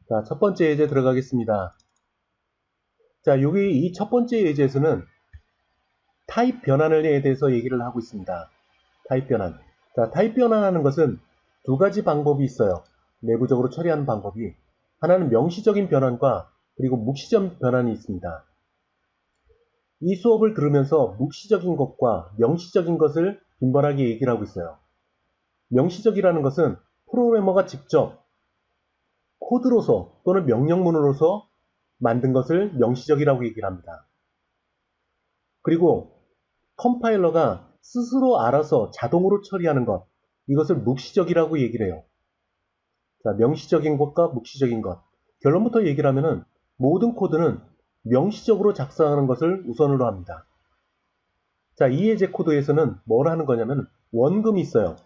자, 첫 번째 예제 들어가겠습니다. 자, 여기 이 첫 번째 예제에서는 타입 변환에 대해서 얘기를 하고 있습니다. 타입 변환. 자, 타입 변환하는 것은 두 가지 방법이 있어요. 내부적으로 처리하는 방법이. 하나는 명시적인 변환과 그리고 묵시적 변환이 있습니다. 이 수업을 들으면서 묵시적인 것과 명시적인 것을 빈번하게 얘기를 하고 있어요. 명시적이라는 것은 프로그래머가 직접 코드로서 또는 명령문으로서 만든 것을 명시적이라고 얘기를 합니다. 그리고 컴파일러가 스스로 알아서 자동으로 처리하는 것, 이것을 묵시적이라고 얘기를 해요. 자, 명시적인 것과 묵시적인 것. 결론부터 얘기를 하면은 모든 코드는 명시적으로 작성하는 것을 우선으로 합니다. 자, 이 예제 코드에서는 뭘 하는 거냐면 원금이 있어요.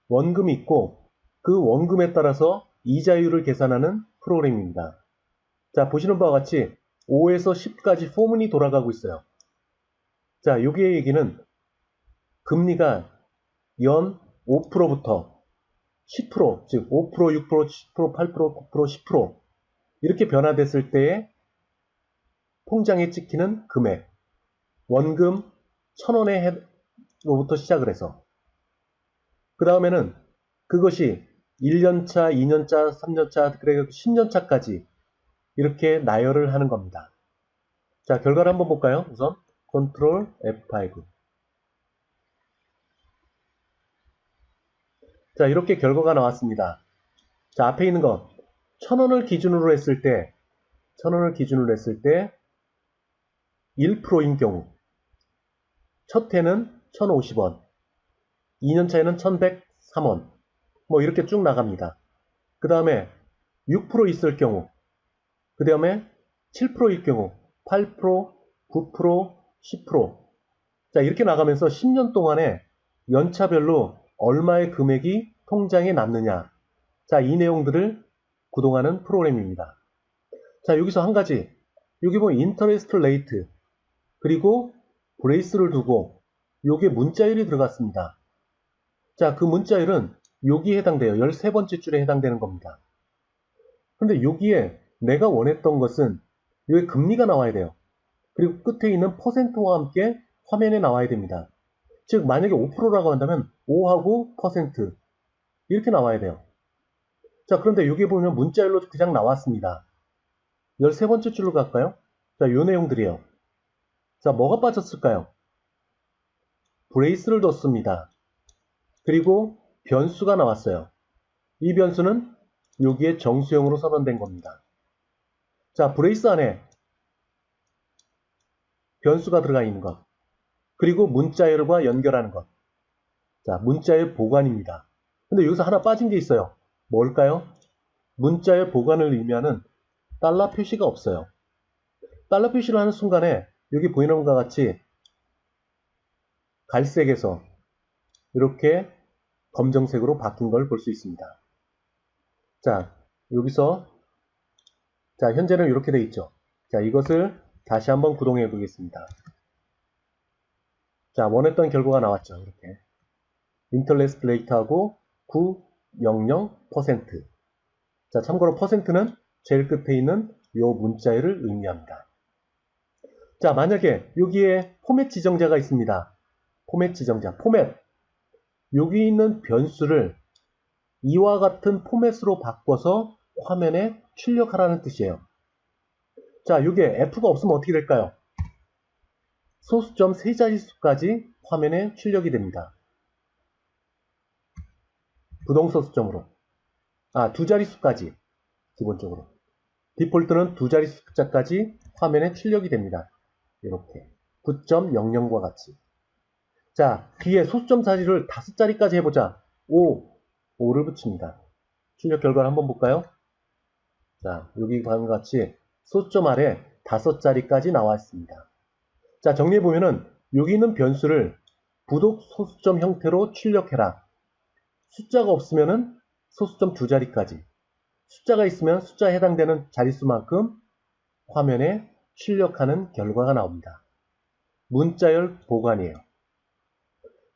원금이 있고 그 원금에 따라서 이자율을 계산하는 프로그램입니다. 자, 보시는 바와 같이 5에서 10까지 소문이 돌아가고 있어요. 자, 여기의 얘기는 금리가 연 5%부터 10%, 즉 5%, 6%, 10%, 8%, 9%, 10% 이렇게 변화됐을 때에 통장에 찍히는 금액, 원금 1,000원으로부터 시작을 해서 그 다음에는 그것이 1년차, 2년차, 3년차, 그래 10년차까지 이렇게 나열을 하는 겁니다. 자, 결과를 한번 볼까요? 우선 컨트롤 F5. 자, 이렇게 결과가 나왔습니다. 자, 앞에 있는 거 1,000원을 기준으로 했을 때 1%인 경우 첫 해는 1,050원, 2년차에는 1,103원 뭐 이렇게 쭉 나갑니다. 그 다음에 6% 있을 경우, 그 다음에 7%일 경우 8%, 9%, 10%. 자, 이렇게 나가면서 10년 동안에 연차별로 얼마의 금액이 통장에 남느냐. 자, 이 내용들을 구동하는 프로그램입니다. 자, 여기서 한 가지. 여기 보면 인터레스트 레이트 그리고 브레이스를 두고 여기에 문자율이 들어갔습니다. 자, 그 문자율은 여기에 해당돼요. 13번째 줄에 해당되는 겁니다. 근데 여기에 내가 원했던 것은 여기 금리가 나와야 돼요. 그리고 끝에 있는 퍼센트와 함께 화면에 나와야 됩니다. 즉 만약에 5%라고 한다면 5하고 퍼센트 이렇게 나와야 돼요. 자, 그런데 여기 보면 문자열로 그냥 나왔습니다. 13번째 줄로 갈까요? 자, 요 내용들이에요. 자, 뭐가 빠졌을까요? 브레이스를 뒀습니다. 그리고 변수가 나왔어요. 이 변수는 여기에 정수형으로 선언된 겁니다. 자, 브레이스 안에 변수가 들어가 있는 것. 그리고 문자열과 연결하는 것. 자, 문자열 보관입니다. 근데 여기서 하나 빠진 게 있어요. 뭘까요? 문자열 보관을 의미하는 달러 표시가 없어요. 달러 표시를 하는 순간에 여기 보이는 것과 같이 갈색에서 이렇게 검정색으로 바뀐 걸 볼 수 있습니다. 자, 여기서 자, 현재는 이렇게 돼 있죠. 자, 이것을 다시 한번 구동해 보겠습니다. 자, 원했던 결과가 나왔죠. 이렇게 인터레스트 레이트하고 900%. 자, 참고로 퍼센트는 제일 끝에 있는 요 문자열을 의미합니다. 자, 만약에 여기에 포맷 지정자가 있습니다. 포맷 지정자, 포맷. 여기 있는 변수를 이와 같은 포맷으로 바꿔서 화면에 출력하라는 뜻이에요. 자, 이게 F가 없으면 어떻게 될까요? 소수점 세 자릿수까지 화면에 출력이 됩니다. 부동소수점으로. 두 자릿수까지 기본적으로. 디폴트는 두 자릿수 숫자까지 화면에 출력이 됩니다. 이렇게 9.00과 같이. 자, 뒤에 소수점 자리를 5자리까지 해보자. 5를 붙입니다. 출력 결과를 한번 볼까요? 자, 여기 방금 같이 소수점 아래 5자리까지 나와 있습니다. 자, 정리해보면은 여기 있는 변수를 부독 소수점 형태로 출력해라. 숫자가 없으면은 소수점 2자리까지. 숫자가 있으면 숫자에 해당되는 자릿수만큼 화면에 출력하는 결과가 나옵니다. 문자열 보관이에요.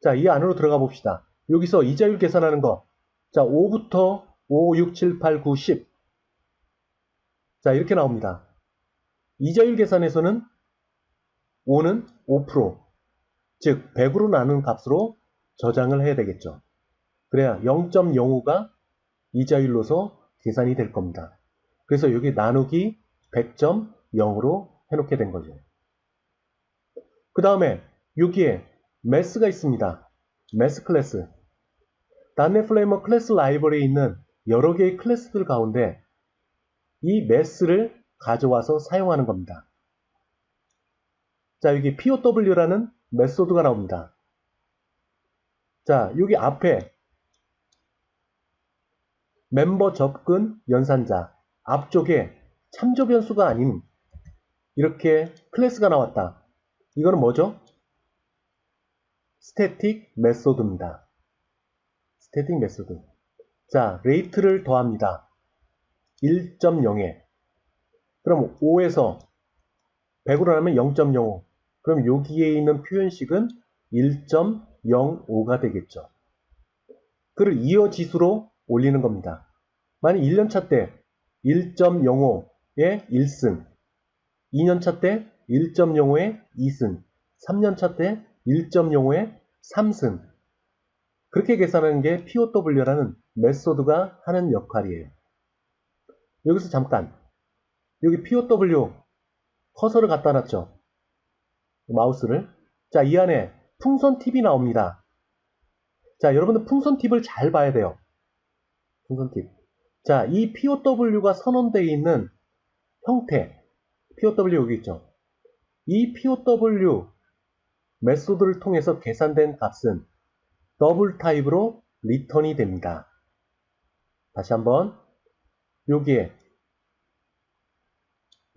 자, 이 안으로 들어가 봅시다. 여기서 이자율 계산하는 거. 자, 5부터 5, 6, 7, 8, 9, 10. 자, 이렇게 나옵니다. 이자율 계산에서는 5는 5%, 즉 100으로 나눈 값으로 저장을 해야 되겠죠. 그래야 0.05가 이자율로서 계산이 될 겁니다. 그래서 여기 나누기 100.0으로 해놓게 된 거죠. 그 다음에 여기에 매스가 있습니다. 매스 클래스. 단넷 플레이머 클래스 라이브러리에 있는 여러 개의 클래스들 가운데 이 매스를 가져와서 사용하는 겁니다. 자, 여기 POW라는 메소드가 나옵니다. 자, 여기 앞에 멤버 접근 연산자 앞쪽에 참조 변수가 아닌 이렇게 클래스가 나왔다. 이거는 뭐죠? 스태틱 메소드입니다. 스태틱 메소드. 자, 레이트를 더합니다. 1.0에. 그럼 5에서 100으로 하면 0.05. 그럼 여기에 있는 표현식은 1.05가 되겠죠. 그를 이어 지수로 올리는 겁니다. 만약 1년차 때 1.05에 1승, 2년차 때 1.05에 2승, 3년차 때 1.05에 3승. 그렇게 계산하는 게 POW라는 메소드가 하는 역할이에요. 여기서 잠깐, 여기 POW 커서를 갖다 놨죠. 마우스를. 자, 이 안에 풍선 팁이 나옵니다. 자, 여러분들 풍선 팁을 잘 봐야 돼요. 풍선 팁. 자, 이 POW가 선언되어 있는 형태, POW 여기 있죠. 이 POW 메소드를 통해서 계산된 값은 더블 타입으로 리턴이 됩니다. 다시 한번 여기에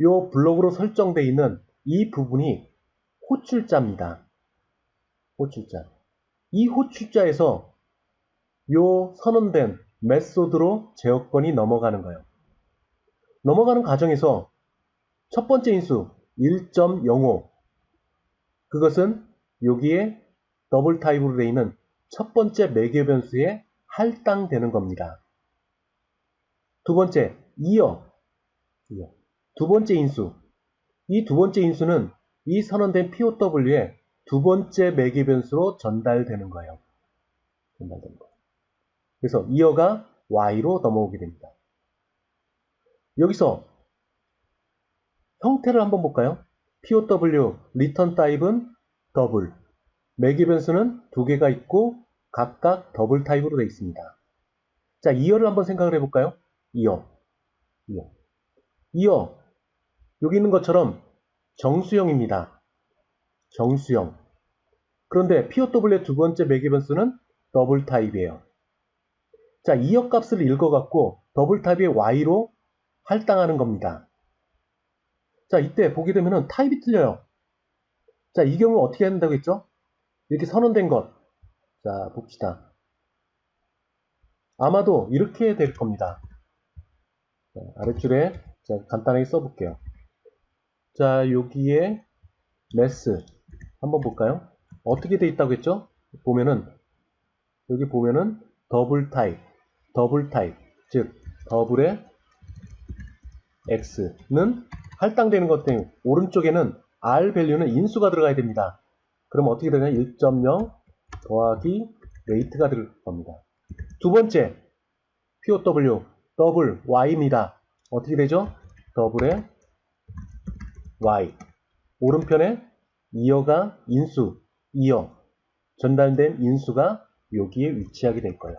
이 블록으로 설정되어 있는 이 부분이 호출자입니다. 호출자. 이 호출자에서 이 선언된 메소드로 제어권이 넘어가는 거예요. 넘어가는 과정에서 첫 번째 인수 1.05 그것은 여기에 더블 타입으로 되어 있는 첫 번째 매개 변수에 할당되는 겁니다. 두 번째 이어 두 번째 인수. 이 두 번째 인수는 이 선언된 POW에 두 번째 매개 변수로 전달되는 거예요. 전달되는 거예요. 그래서 이어가 Y로 넘어오게 됩니다. 여기서 형태를 한번 볼까요? POW return 타입은 더블. 매개 변수는 두 개가 있고 각각 더블 타입으로 되어 있습니다. 자, 이어를 한번 생각을 해볼까요? 이어. 여기 있는 것처럼 정수형입니다. 정수형. 그런데 POW의 두 번째 매개 변수는 더블 타입이에요. 자, 이어 값을 읽어갖고 더블 타입의 Y로 할당하는 겁니다. 자, 이때 보게 되면은 타입이 틀려요. 자, 이 경우 어떻게 해야 된다고 했죠? 이렇게 선언된 것. 자, 봅시다. 아마도 이렇게 될 겁니다. 자, 아래줄에 제가 간단하게 써볼게요. 자, 여기에 매스 한번 볼까요? 어떻게 돼 있다고 했죠? 보면은 여기 보면은 더블 타입, 즉 더블의 x는 할당되는 것 때문에 오른쪽에는 r 밸류는 인수가 들어가야 됩니다. 그럼 어떻게 되냐? 1.0 더하기 레이트가 들어갈 겁니다. 두 번째 POW 더블 y입니다. 어떻게 되죠? 더블의 y. 오른편에 이어가 인수, 이어 전달된 인수가 여기에 위치하게 될 거예요.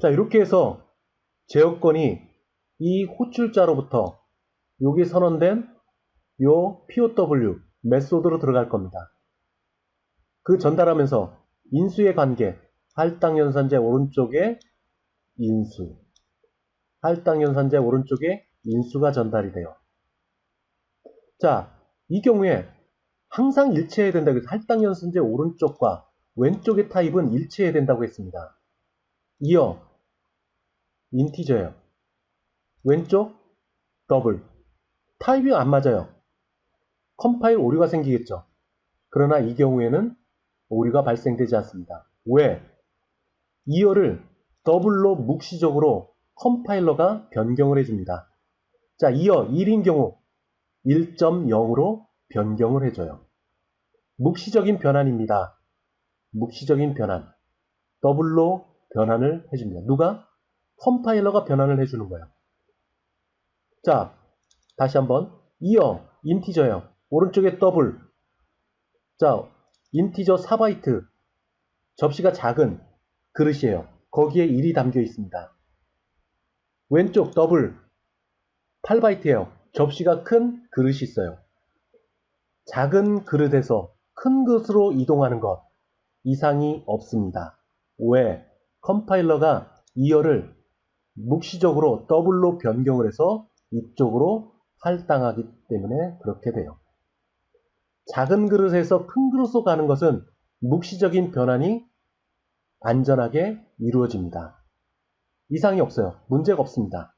자, 이렇게 해서 제어권이 이 호출자로부터 여기 선언된 요 POW 메소드로 들어갈 겁니다. 그 전달하면서 인수의 관계, 할당연산자 오른쪽에 인수, 할당연산자 오른쪽에 인수가 전달이 돼요. 자, 이 경우에 항상 일치해야 된다고 해서 할당연산자 오른쪽과 왼쪽의 타입은 일치해야 된다고 했습니다. 이어 인티저예요. 왼쪽 더블. 타입이 안 맞아요. 컴파일 오류가 생기겠죠. 그러나 이 경우에는 오류가 발생되지 않습니다. 왜? 이어를 더블로 묵시적으로 컴파일러가 변경을 해줍니다. 자, 이어 1인 경우 1.0으로 변경을 해줘요. 묵시적인 변환입니다. 묵시적인 변환. 더블로 변환을 해줍니다. 누가? 컴파일러가 변환을 해주는 거예요. 자, 다시 한번. 이어 인티저예요. 오른쪽에 더블. 자, 인티저 4바이트. 접시가 작은 그릇이에요. 거기에 1이 담겨 있습니다. 왼쪽 더블 8바이트예요. 접시가 큰 그릇이 있어요. 작은 그릇에서 큰 그릇으로 이동하는 것 이상이 없습니다. 왜? 컴파일러가 이어를 묵시적으로 더블로 변경을 해서 이쪽으로 할당하기 때문에 그렇게 돼요. 작은 그릇에서 큰 그릇으로 가는 것은 묵시적인 변환이 안전하게 이루어집니다. 이상이 없어요. 문제가 없습니다.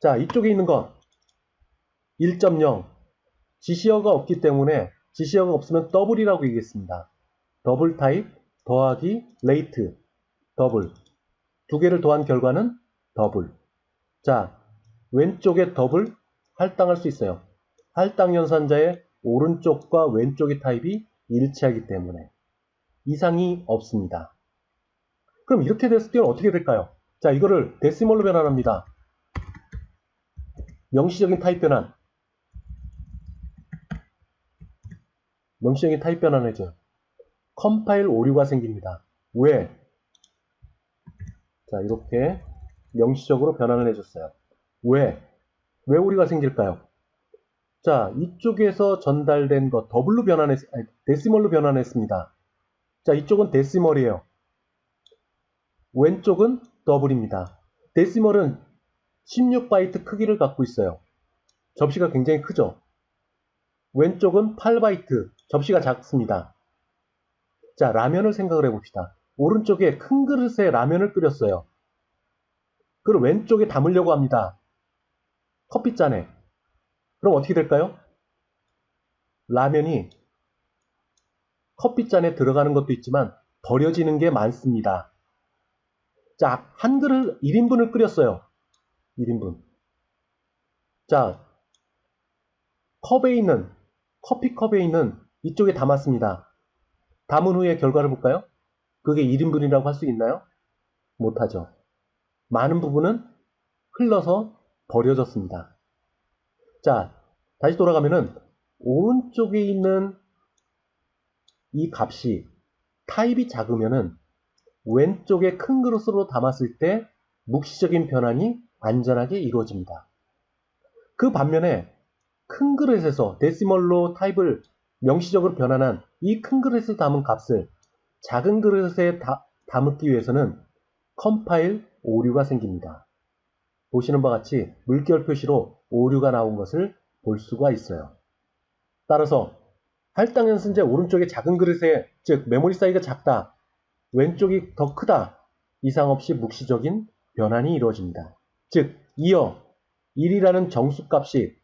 자, 이쪽에 있는 건 1.0 지시어가 없기 때문에 지시어가 없으면 더블이라고 얘기했습니다. 더블 타입 더하기 레이트 더블 두 개를 더한 결과는 더블. 자, 왼쪽에 더블 할당할 수 있어요. 할당 연산자의 오른쪽과 왼쪽의 타입이 일치하기 때문에 이상이 없습니다. 그럼 이렇게 됐을 때는 어떻게 될까요? 자, 이거를 데시멀로 변환합니다. 명시적인 타입 변환. 명시적인 타입 변환을 해줘요. 컴파일 오류가 생깁니다. 왜? 자, 이렇게 명시적으로 변환을 해줬어요. 왜? 왜 오류가 생길까요? 자, 이쪽에서 전달된 거 더블로 데시멀로 변환했습니다. 자, 이쪽은 데시멀이에요. 왼쪽은 더블입니다. 데시멀은 16바이트 크기를 갖고 있어요. 접시가 굉장히 크죠? 왼쪽은 8바이트, 접시가 작습니다. 자, 라면을 생각을 해봅시다. 오른쪽에 큰 그릇에 라면을 끓였어요. 그걸 왼쪽에 담으려고 합니다. 커피잔에. 그럼 어떻게 될까요? 라면이 커피잔에 들어가는 것도 있지만 버려지는 게 많습니다. 자, 한 그릇 1인분을 끓였어요. 1인분. 자, 커피컵에 있는 이쪽에 담았습니다. 담은 후에 결과를 볼까요? 그게 1인분이라고 할 수 있나요? 못하죠. 많은 부분은 흘러서 버려졌습니다. 자, 다시 돌아가면은 오른쪽에 있는 이 값이 타입이 작으면은 왼쪽에 큰 그릇으로 담았을 때 묵시적인 변환이 안전하게 이루어집니다. 그 반면에 큰 그릇에서 데시멀로 타입을 명시적으로 변환한 이 큰 그릇에서 담은 값을 작은 그릇에 담기 위해서는 컴파일 오류가 생깁니다. 보시는 바와 같이 물결 표시로 오류가 나온 것을 볼 수가 있어요. 따라서 할당 연산자 오른쪽에 작은 그릇에, 즉 메모리 사이즈가 작다, 왼쪽이 더 크다, 이상 없이 묵시적인 변환이 이루어집니다. 즉 이어 1이라는 정수값이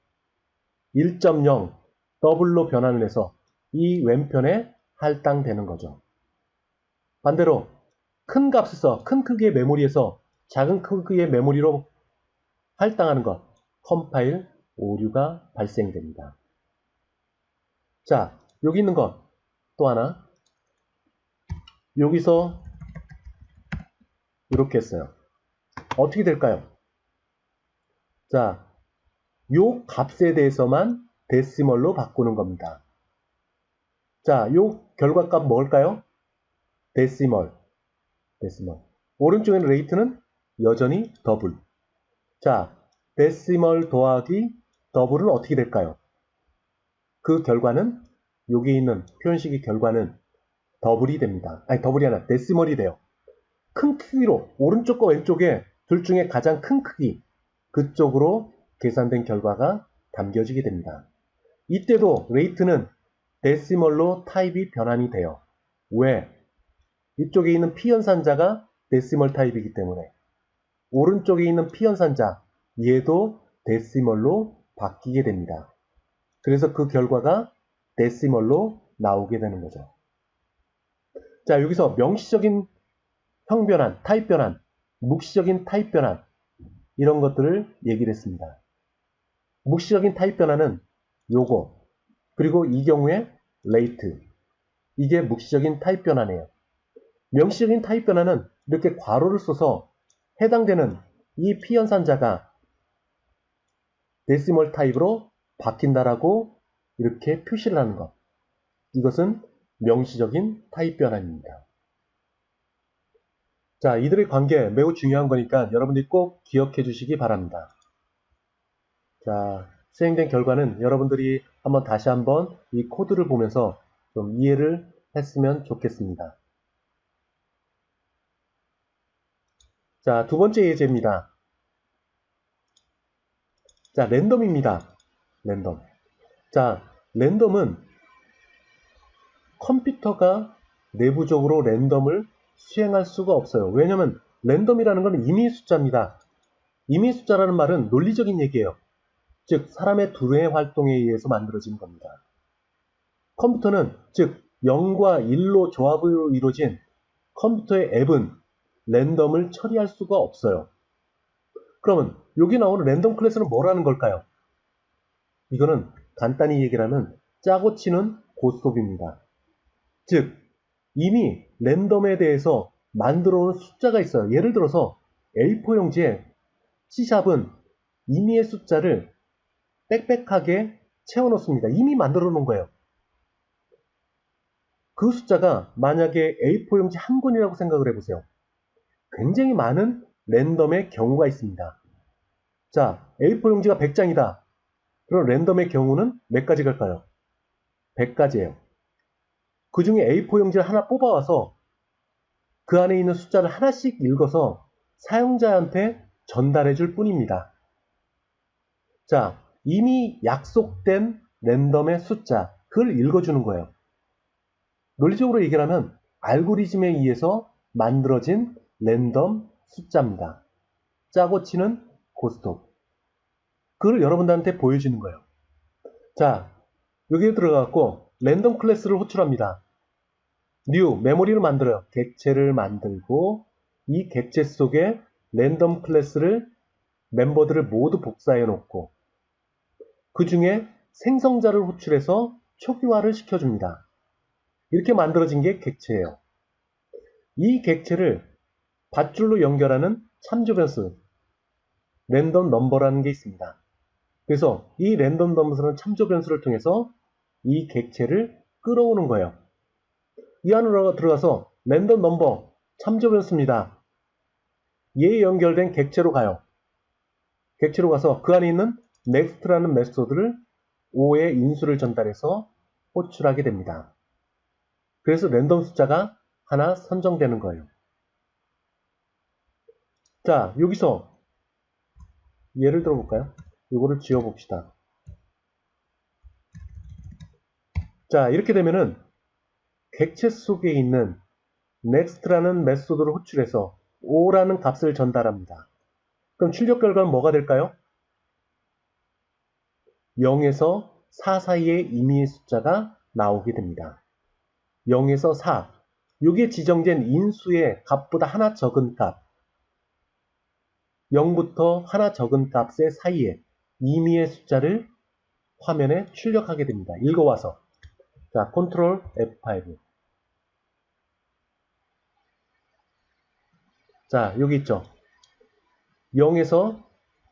1.0 더블로 변환을 해서 이 왼편에 할당되는 거죠. 반대로 큰 값에서, 큰 크기의 메모리에서 작은 크기의 메모리로 할당하는 것, 컴파일 오류가 발생됩니다. 자, 여기 있는 것 또 하나, 여기서 이렇게 했어요. 어떻게 될까요? 자, 요 값에 대해서만 데시멀로 바꾸는 겁니다. 자, 요 결과값 뭘까요? 데시멀. 오른쪽에는 레이트는 여전히 더블. 자, 데시멀 더하기 더블은 어떻게 될까요? 그 결과는 여기 있는 표현식의 결과는 더블이 됩니다. 아니, 더블이 아니라 데시멀이 돼요. 큰 크기로 오른쪽과 왼쪽에 둘 중에 가장 큰 크기, 그쪽으로 계산된 결과가 담겨지게 됩니다. 이때도 레이트는 데시멀로 타입이 변환이 돼요. 왜? 이쪽에 있는 P연산자가 데시멀 타입이기 때문에 오른쪽에 있는 P연산자, 얘도 데시멀로 바뀌게 됩니다. 그래서 그 결과가 데시멀로 나오게 되는 거죠. 자, 여기서 명시적인 형변환, 타입 변환, 묵시적인 타입 변환, 이런 것들을 얘기를 했습니다. 묵시적인 타입 변화는 요거, 그리고 이 경우에 late, 이게 묵시적인 타입 변화네요. 명시적인 타입 변화는 이렇게 괄호를 써서 해당되는 이 피연산자가 데시멀 타입으로 바뀐다라고 이렇게 표시를 하는 것. 이것은 명시적인 타입 변화입니다. 자, 이들의 관계 매우 중요한 거니까 여러분들이 꼭 기억해 주시기 바랍니다. 자, 수행된 결과는 여러분들이 다시 한번 이 코드를 보면서 좀 이해를 했으면 좋겠습니다. 자, 두 번째 예제입니다. 자, 랜덤입니다. 랜덤. 자, 랜덤은 컴퓨터가 내부적으로 랜덤을 수행할 수가 없어요. 왜냐하면 랜덤이라는 것은 임의 숫자입니다. 임의 숫자라는 말은 논리적인 얘기예요. 즉 사람의 두뇌 활동에 의해서 만들어진 겁니다. 컴퓨터는 즉 0과 1로 조합으로 이루어진 컴퓨터의 앱은 랜덤을 처리할 수가 없어요. 그러면 여기 나오는 랜덤 클래스는 뭐라는 걸까요? 이거는 간단히 얘기를 하면 짜고 치는 고스톱입니다. 즉 이미 랜덤에 대해서 만들어 놓은 숫자가 있어요. 예를 들어서 A4 용지에 C샵은 임의의 숫자를 빽빽하게 채워 놓습니다. 이미 만들어 놓은 거예요. 그 숫자가 만약에 A4 용지 한 권이라고 생각을 해보세요. 굉장히 많은 랜덤의 경우가 있습니다. 자, A4 용지가 100장이다. 그럼 랜덤의 경우는 몇 가지 갈까요? 100가지예요. 그 중에 A4 용지를 하나 뽑아와서 그 안에 있는 숫자를 하나씩 읽어서 사용자한테 전달해 줄 뿐입니다. 자, 이미 약속된 랜덤의 숫자, 그걸 읽어주는 거예요. 논리적으로 얘기를 하면 알고리즘에 의해서 만들어진 랜덤 숫자입니다. 짜고 치는 고스톱. 그걸 여러분들한테 보여주는 거예요. 자, 여기에 들어가고 랜덤 클래스를 호출합니다. new, 메모리를 만들어요. 객체를 만들고 이 객체 속에 랜덤 클래스를 멤버들을 모두 복사해 놓고 그 중에 생성자를 호출해서 초기화를 시켜줍니다. 이렇게 만들어진 게 객체예요. 이 객체를 밧줄로 연결하는 참조 변수, 랜덤 넘버라는 게 있습니다. 그래서 이 랜덤 넘버는 참조 변수를 통해서 이 객체를 끌어오는 거예요. 이 안으로 들어가서 랜덤 넘버 참조 변수입니다. 얘에 연결된 객체로 가요. 객체로 가서 그 안에 있는 next라는 메소드를 5의 인수를 전달해서 호출하게 됩니다. 그래서 랜덤 숫자가 하나 선정되는 거예요. 자, 여기서 예를 들어 볼까요? 이거를 지워봅시다. 자, 이렇게 되면은 객체 속에 있는 next라는 메소드를 호출해서 5라는 값을 전달합니다. 그럼 출력 결과는 뭐가 될까요? 0에서 4 사이의 임의의 숫자가 나오게 됩니다. 0에서 4. 이게 지정된 인수의 값보다 하나 적은 값. 0부터 하나 적은 값의 사이에 임의의 숫자를 화면에 출력하게 됩니다. 읽어와서. 자, 컨트롤 F5. 자, 여기 있죠. 0에서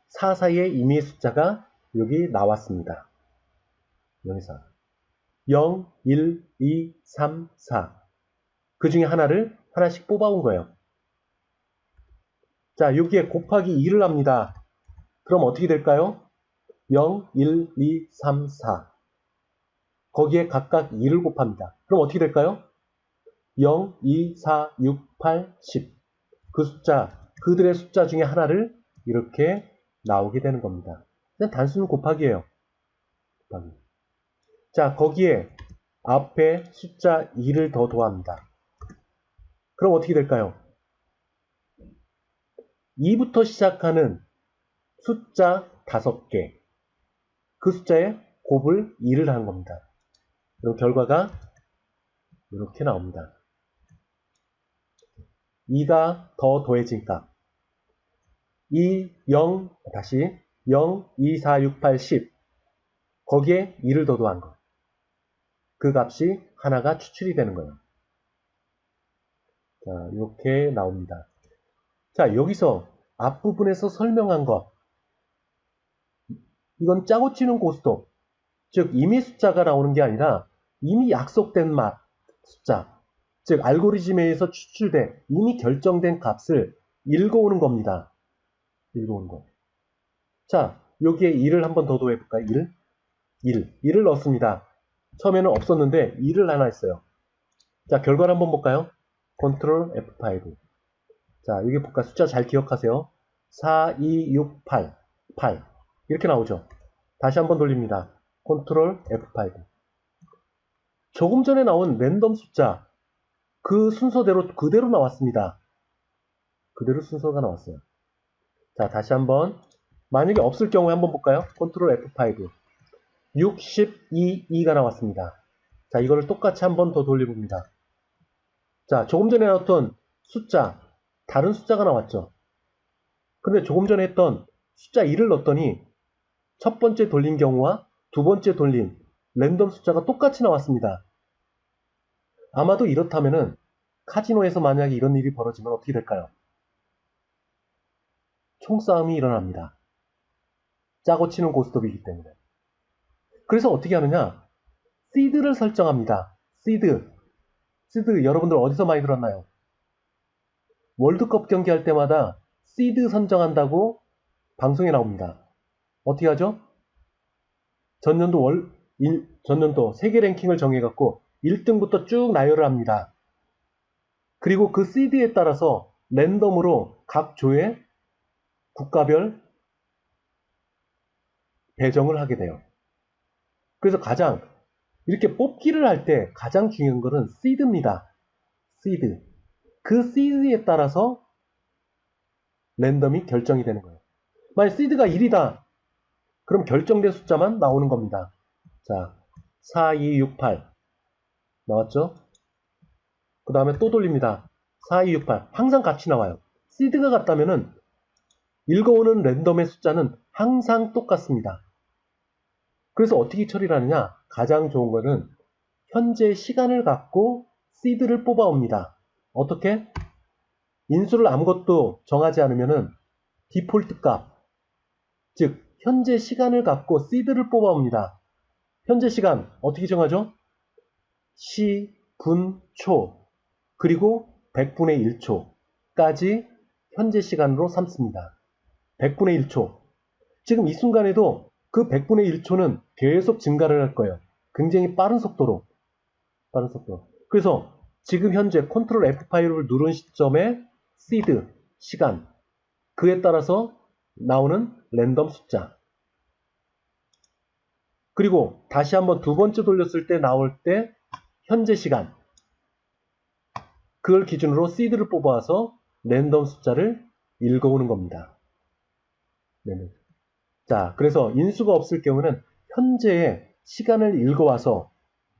4 사이의 임의의 숫자가 여기 나왔습니다. 0에서 0, 1, 2, 3, 4. 그 중에 하나를 하나씩 뽑아온 거예요. 자, 여기에 곱하기 2를 합니다. 그럼 어떻게 될까요? 0, 1, 2, 3, 4. 거기에 각각 2를 곱합니다. 그럼 어떻게 될까요? 0, 2, 4, 6, 8, 10. 그 숫자, 그들의 숫자 중에 하나를 이렇게 나오게 되는 겁니다. 그냥 단순 곱하기예요. 곱하기. 자, 거기에 앞에 숫자 2를 더 더합니다. 그럼 어떻게 될까요? 2부터 시작하는 숫자 5개. 그 숫자에 곱을 2를 한 겁니다. 그럼 결과가 이렇게 나옵니다. 2가 더 더해진 값. 다시 0, 2, 4, 6, 8, 10 거기에 2를 더 더한 거. 그 값이 하나가 추출이 되는 거예요. 자, 이렇게 나옵니다. 자, 여기서 앞부분에서 설명한 것. 이건 짜고 치는 고스톱. 즉, 이미 숫자가 나오는 게 아니라 이미 약속된 숫자. 즉, 알고리즘에 의해서 추출돼 이미 결정된 값을 읽어오는 겁니다. 읽어오는 거. 자, 여기에 1을 한번 더 더해볼까요? 1을 넣었습니다. 처음에는 없었는데 1을 하나 했어요. 자, 결과를 한번 볼까요? 컨트롤 F5. 자, 여기 볼까? 숫자 잘 기억하세요. 4, 2, 6, 8. 이렇게 나오죠. 다시 한번 돌립니다. 컨트롤 F5. 조금 전에 나온 랜덤 숫자, 그 순서대로 그대로 나왔습니다. 그대로 순서가 나왔어요. 자, 다시 한번. 만약에 없을 경우에 한번 볼까요? 컨트롤 F5. 62가 나왔습니다. 자, 이거를 똑같이 한번 더 돌려봅니다. 자, 조금 전에 나왔던 숫자, 다른 숫자가 나왔죠. 근데 조금 전에 했던 숫자 1을 넣었더니 첫 번째 돌린 경우와 두 번째 돌린 랜덤 숫자가 똑같이 나왔습니다. 아마도 이렇다면은 카지노에서 만약에 이런 일이 벌어지면 어떻게 될까요? 총싸움이 일어납니다. 짜고 치는 고스톱이기 때문에. 그래서 어떻게 하느냐? 시드를 설정합니다. 시드 여러분들 어디서 많이 들었나요? 월드컵 경기할 때마다 시드 선정한다고 방송에 나옵니다. 어떻게 하죠? 전년도 세계 랭킹을 정해갖고 1등부터 쭉 나열을 합니다. 그리고 그 시드에 따라서 랜덤으로 각 조의 국가별 배정을 하게 돼요. 그래서 이렇게 뽑기를 할 때 가장 중요한 것은 시드입니다. 시드. 그 시드에 따라서 랜덤이 결정이 되는 거예요. 만약 시드가 1이다. 그럼 결정된 숫자만 나오는 겁니다. 자, 4, 2, 6, 8 나왔죠? 그 다음에 또 돌립니다. 4, 2, 6, 8 항상 같이 나와요. 시드가 같다면은 읽어오는 랜덤의 숫자는 항상 똑같습니다. 그래서 어떻게 처리를 하느냐? 가장 좋은 거는 현재 시간을 갖고 시드를 뽑아옵니다. 어떻게? 인수를 아무것도 정하지 않으면은 디폴트 값, 즉 현재 시간을 갖고 시드를 뽑아옵니다. 현재 시간 어떻게 정하죠? 시, 분, 초, 그리고 100분의 1초까지 현재 시간으로 삼습니다. 100분의 1초. 지금 이 순간에도 그 100분의 1초는 계속 증가를 할 거예요. 굉장히 빠른 속도로. 그래서 지금 현재 컨트롤 F5를 누른 시점에 시드, 시간, 그에 따라서 나오는 랜덤 숫자. 그리고 다시 한번 두 번째 돌렸을 때 나올 때 현재 시간. 그걸 기준으로 시드를 뽑아서 랜덤 숫자를 읽어오는 겁니다. 자, 그래서 인수가 없을 경우는 현재의 시간을 읽어와서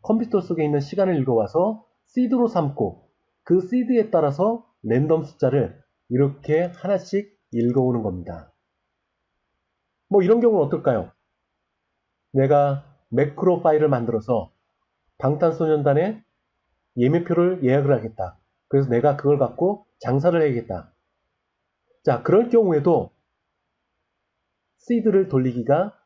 컴퓨터 속에 있는 시간을 읽어와서 시드로 삼고 그 시드에 따라서 랜덤 숫자를 이렇게 하나씩 읽어오는 겁니다. 뭐 이런 경우는 어떨까요? 내가 매크로 파일을 만들어서 방탄소년단의 예매표를 예약을 하겠다. 그래서 내가 그걸 갖고 장사를 해야겠다. 자, 그럴 경우에도 시드를 돌리기가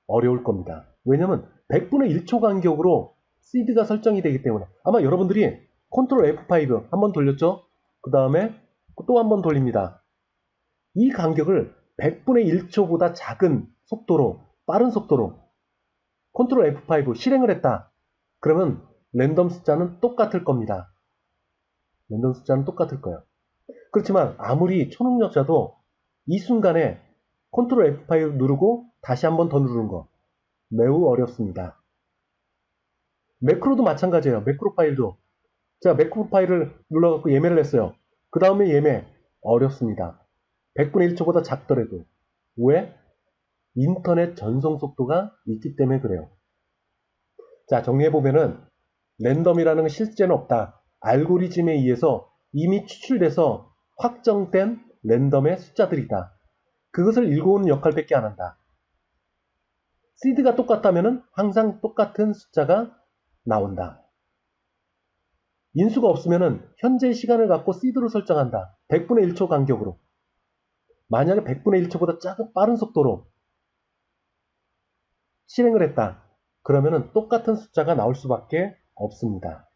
어려울 겁니다. 왜냐면 100분의 1초 간격으로 시드가 설정이 되기 때문에 아마 여러분들이 컨트롤 F5 한번 돌렸죠? 그 다음에 또 한번 돌립니다. 이 간격을 100분의 1초보다 작은 속도로, 빠른 속도로 컨트롤 F5 실행을 했다. 그러면 랜덤 숫자는 똑같을 겁니다. 랜덤 숫자는 똑같을 거예요. 그렇지만 아무리 초능력자도 이 순간에 컨트롤 F5 누르고 다시 한번 더 누르는 거 매우 어렵습니다. 매크로도 마찬가지예요. 매크로 파일도. 제가 매크로 파일을 눌러갖고 예매를 했어요. 그 다음에 예매 어렵습니다. 100분의 1초보다 작더라도. 왜? 인터넷 전송 속도가 있기 때문에 그래요. 자, 정리해보면은 랜덤이라는 건 실제는 없다. 알고리즘에 의해서 이미 추출돼서 확정된 랜덤의 숫자들이다. 그것을 읽어오는 역할밖에 안 한다. 시드가 똑같다면 항상 똑같은 숫자가 나온다. 인수가 없으면 현재 시간을 갖고 시드로 설정한다. 100분의 1초 간격으로. 만약에 100분의 1초보다 빠른 속도로 실행을 했다. 그러면 똑같은 숫자가 나올 수밖에 없습니다.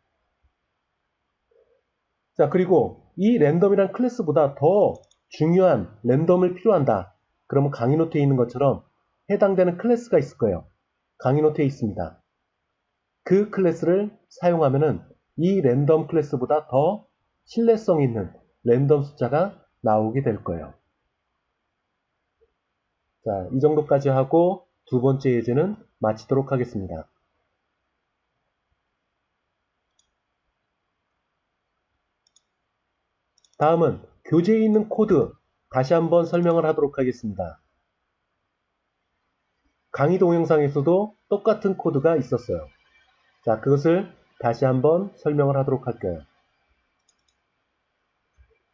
자, 그리고 이 랜덤이란 클래스보다 더 중요한 랜덤을 필요한다. 그러면 강의 노트에 있는 것처럼 해당되는 클래스가 있을 거예요. 강의 노트에 있습니다. 그 클래스를 사용하면은 이 랜덤 클래스보다 더 신뢰성 있는 랜덤 숫자가 나오게 될 거예요. 자, 이 정도까지 하고 두 번째 예제는 마치도록 하겠습니다. 다음은 교재에 있는 코드 다시 한번 설명을 하도록 하겠습니다. 강의 동영상에서도 똑같은 코드가 있었어요. 자, 그것을 다시 한번 설명을 하도록 할게요.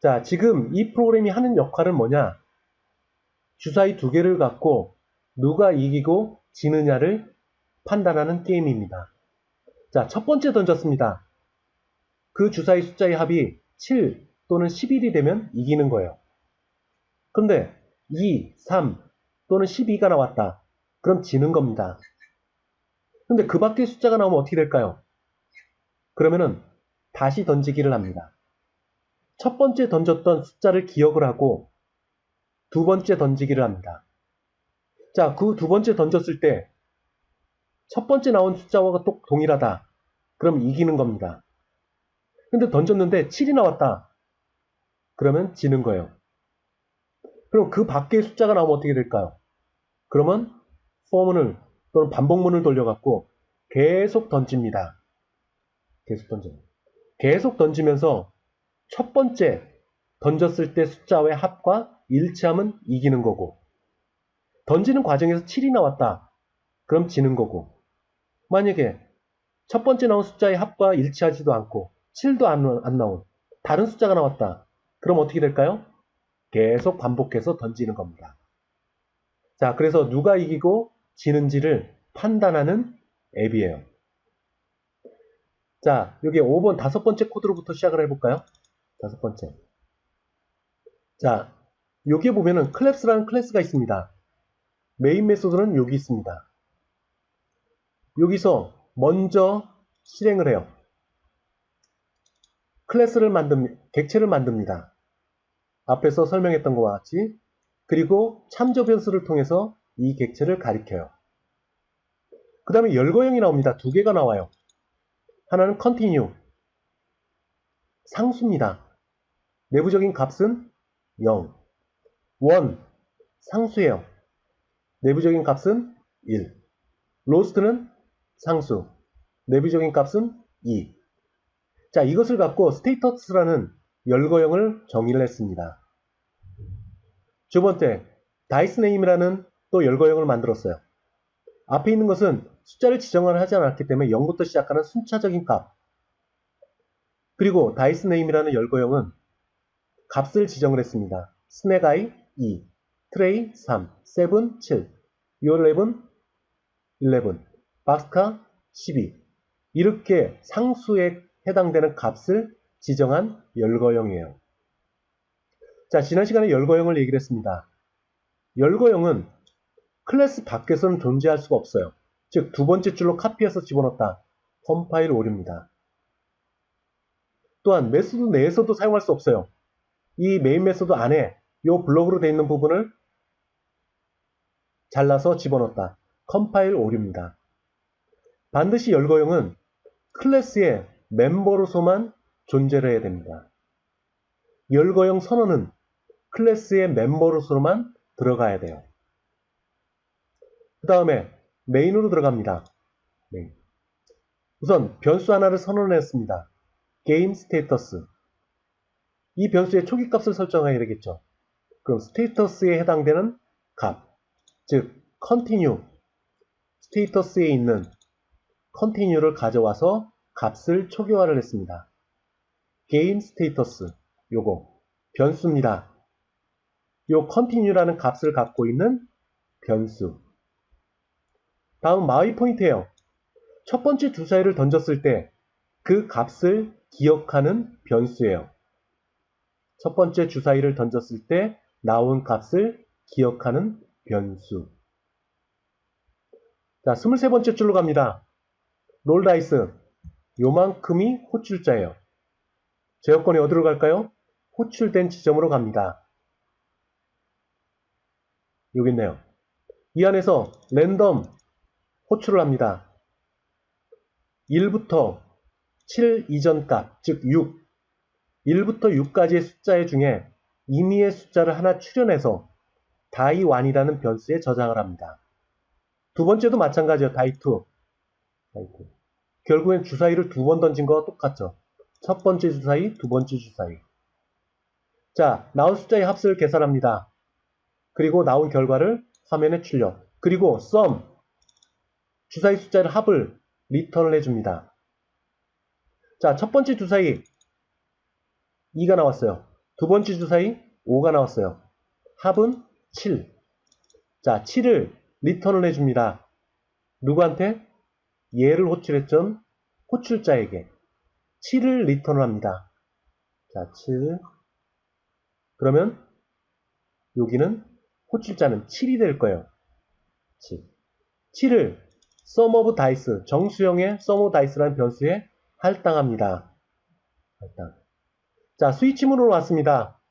자, 지금 이 프로그램이 하는 역할은 뭐냐? 주사위 두 개를 갖고 누가 이기고 지느냐를 판단하는 게임입니다. 자, 첫 번째 던졌습니다. 그 주사위 숫자의 합이 7 또는 11이 되면 이기는 거예요. 그런데 2, 3 또는 12가 나왔다. 그럼 지는 겁니다. 근데 그 밖의 숫자가 나오면 어떻게 될까요? 그러면은 다시 던지기를 합니다. 첫 번째 던졌던 숫자를 기억을 하고 두 번째 던지기를 합니다. 자, 그 두 번째 던졌을 때 첫 번째 나온 숫자와 동일하다. 그럼 이기는 겁니다. 근데 던졌는데 7이 나왔다. 그러면 지는 거예요. 그럼 그 밖의 숫자가 나오면 어떻게 될까요? 그러면 포문을 또는 반복문을 돌려갖고 계속 던집니다. 계속 던지면서 첫 번째 던졌을 때 숫자의 합과 일치하면 이기는 거고, 던지는 과정에서 7이 나왔다. 그럼 지는 거고, 만약에 첫 번째 나온 숫자의 합과 일치하지도 않고 7도 안 나온 다른 숫자가 나왔다. 그럼 어떻게 될까요? 계속 반복해서 던지는 겁니다. 자, 그래서 누가 이기고 지는지를 판단하는 앱이에요. 자, 여기 5번 다섯 번째 코드로부터 시작을 해볼까요? 다섯 번째. 자, 여기에 보면은 클래스라는 클래스가 있습니다. 메인 메소드는 여기 있습니다. 여기서 먼저 실행을 해요. 객체를 만듭니다. 앞에서 설명했던 것과 같이. 그리고 참조 변수를 통해서 이 객체를 가리켜요. 그 다음에 열거형이 나옵니다. 두 개가 나와요. 하나는 continue, 상수입니다. 내부적인 값은 0. 1, 상수예요. 내부적인 값은 1. lost는 상수, 내부적인 값은 2. 자, 이것을 갖고 status라는 열거형을 정의를 했습니다. 두 번째, diceName이라는 또 열거형을 만들었어요. 앞에 있는 것은 숫자를 지정을 하지 않았기 때문에 0부터 시작하는 순차적인 값. 그리고 diceName이라는 열거형은 값을 지정을 했습니다. snagI 2, tray 3, 7, 7, your11, 11, baxca 12. 이렇게 상수에 해당되는 값을 지정한 열거형이에요. 자, 지난 시간에 열거형을 얘기를 했습니다. 열거형은 클래스 밖에서는 존재할 수가 없어요. 즉, 두 번째 줄로 카피해서 집어넣었다. 컴파일 오류입니다. 또한 메소드 내에서도 사용할 수 없어요. 이 메인 메소드 안에 이 블록으로 되어 있는 부분을 잘라서 집어넣었다. 컴파일 오류입니다. 반드시 열거형은 클래스의 멤버로서만 존재를 해야 됩니다. 열거형 선언은 클래스의 멤버로서만 들어가야 돼요. 그 다음에 메인으로 들어갑니다. 메인. 우선 변수 하나를 선언했습니다. 게임 스테이터스. 이 변수의 초기 값을 설정해야 되겠죠. 그럼 스테이터스에 해당되는 값, 즉 continue, 스테이터스에 있는 continue를 가져와서 값을 초기화를 했습니다. 게임 스테이터스, 요거 변수입니다. 요 continue라는 값을 갖고 있는 변수. 다음 마이 포인트예요. 첫 번째 주사위를 던졌을 때 그 값을 기억하는 변수예요. 첫 번째 주사위를 던졌을 때 나온 값을 기억하는 변수. 자, 23번째 줄로 갑니다. 롤 다이스. 요만큼이 호출자예요. 제어권이 어디로 갈까요? 호출된 지점으로 갑니다. 여기 있네요. 이 안에서 랜덤 호출을 합니다. 1부터 7 이전 값, 즉 6. 1부터 6까지의 숫자 중에 임의의 숫자를 하나 추려내서 die1이라는 변수에 저장을 합니다. 두 번째도 마찬가지예요. die2. 결국엔 주사위를 두 번 던진 거와 똑같죠. 첫 번째 주사위, 두 번째 주사위. 자, 나온 숫자의 합을 계산합니다. 그리고 나온 결과를 화면에 출력. 그리고 sum, 주사위 숫자의 합을 리턴을 해줍니다. 자, 첫 번째 주사위 2가 나왔어요. 두 번째 주사위 5가 나왔어요. 합은 7. 자, 7을 리턴을 해줍니다. 누구한테? 얘를 호출했던 호출자에게 7을 리턴을 합니다. 자, 7. 그러면 여기는 호출자는 7이 될 거예요. 7. 7을 sum of dice, 정수형의 sum of dice라는 변수에 할당합니다. 할당. 자, 스위치문으로 왔습니다.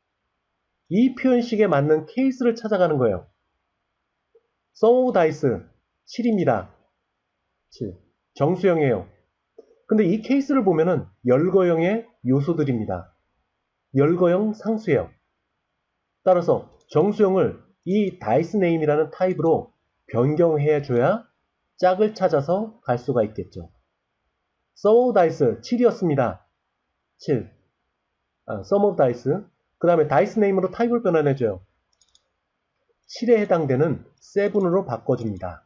이 표현식에 맞는 케이스를 찾아가는 거예요. sum of dice 7입니다. 7. 정수형이에요. 근데 이 케이스를 보면은 열거형의 요소들입니다. 열거형 상수예요. 따라서 정수형을 이 dice name이라는 타입으로 변경해 줘야 짝을 찾아서 갈 수가 있겠죠. sum of dice 7이었습니다. 7. sum of dice. 그 다음에 dice name으로 타입을 변환해줘요. 7에 해당되는 7으로 바꿔줍니다.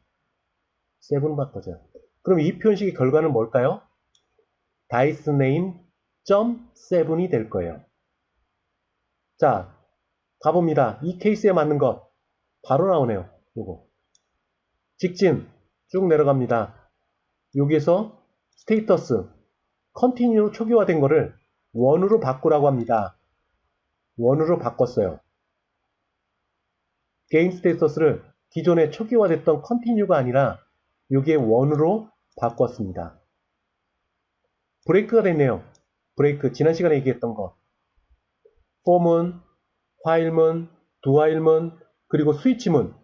7으로 바꿔줘요. 그럼 이 표현식의 결과는 뭘까요? dice name .7이 될 거예요. 자, 가봅니다. 이 케이스에 맞는 것 바로 나오네요. 요거 직진 쭉 내려갑니다. 여기에서 스테이터스 컨티뉴로 초기화된 거를 1으로 바꾸라고 합니다. 1으로 바꿨어요. 게임 스테이터스를 기존에 초기화됐던 컨티뉴가 아니라 여기에 1으로 바꿨습니다. 브레이크가 됐네요. 브레이크, 지난 시간에 얘기했던 거. for문, while문, doWhile문, 그리고 스위치문.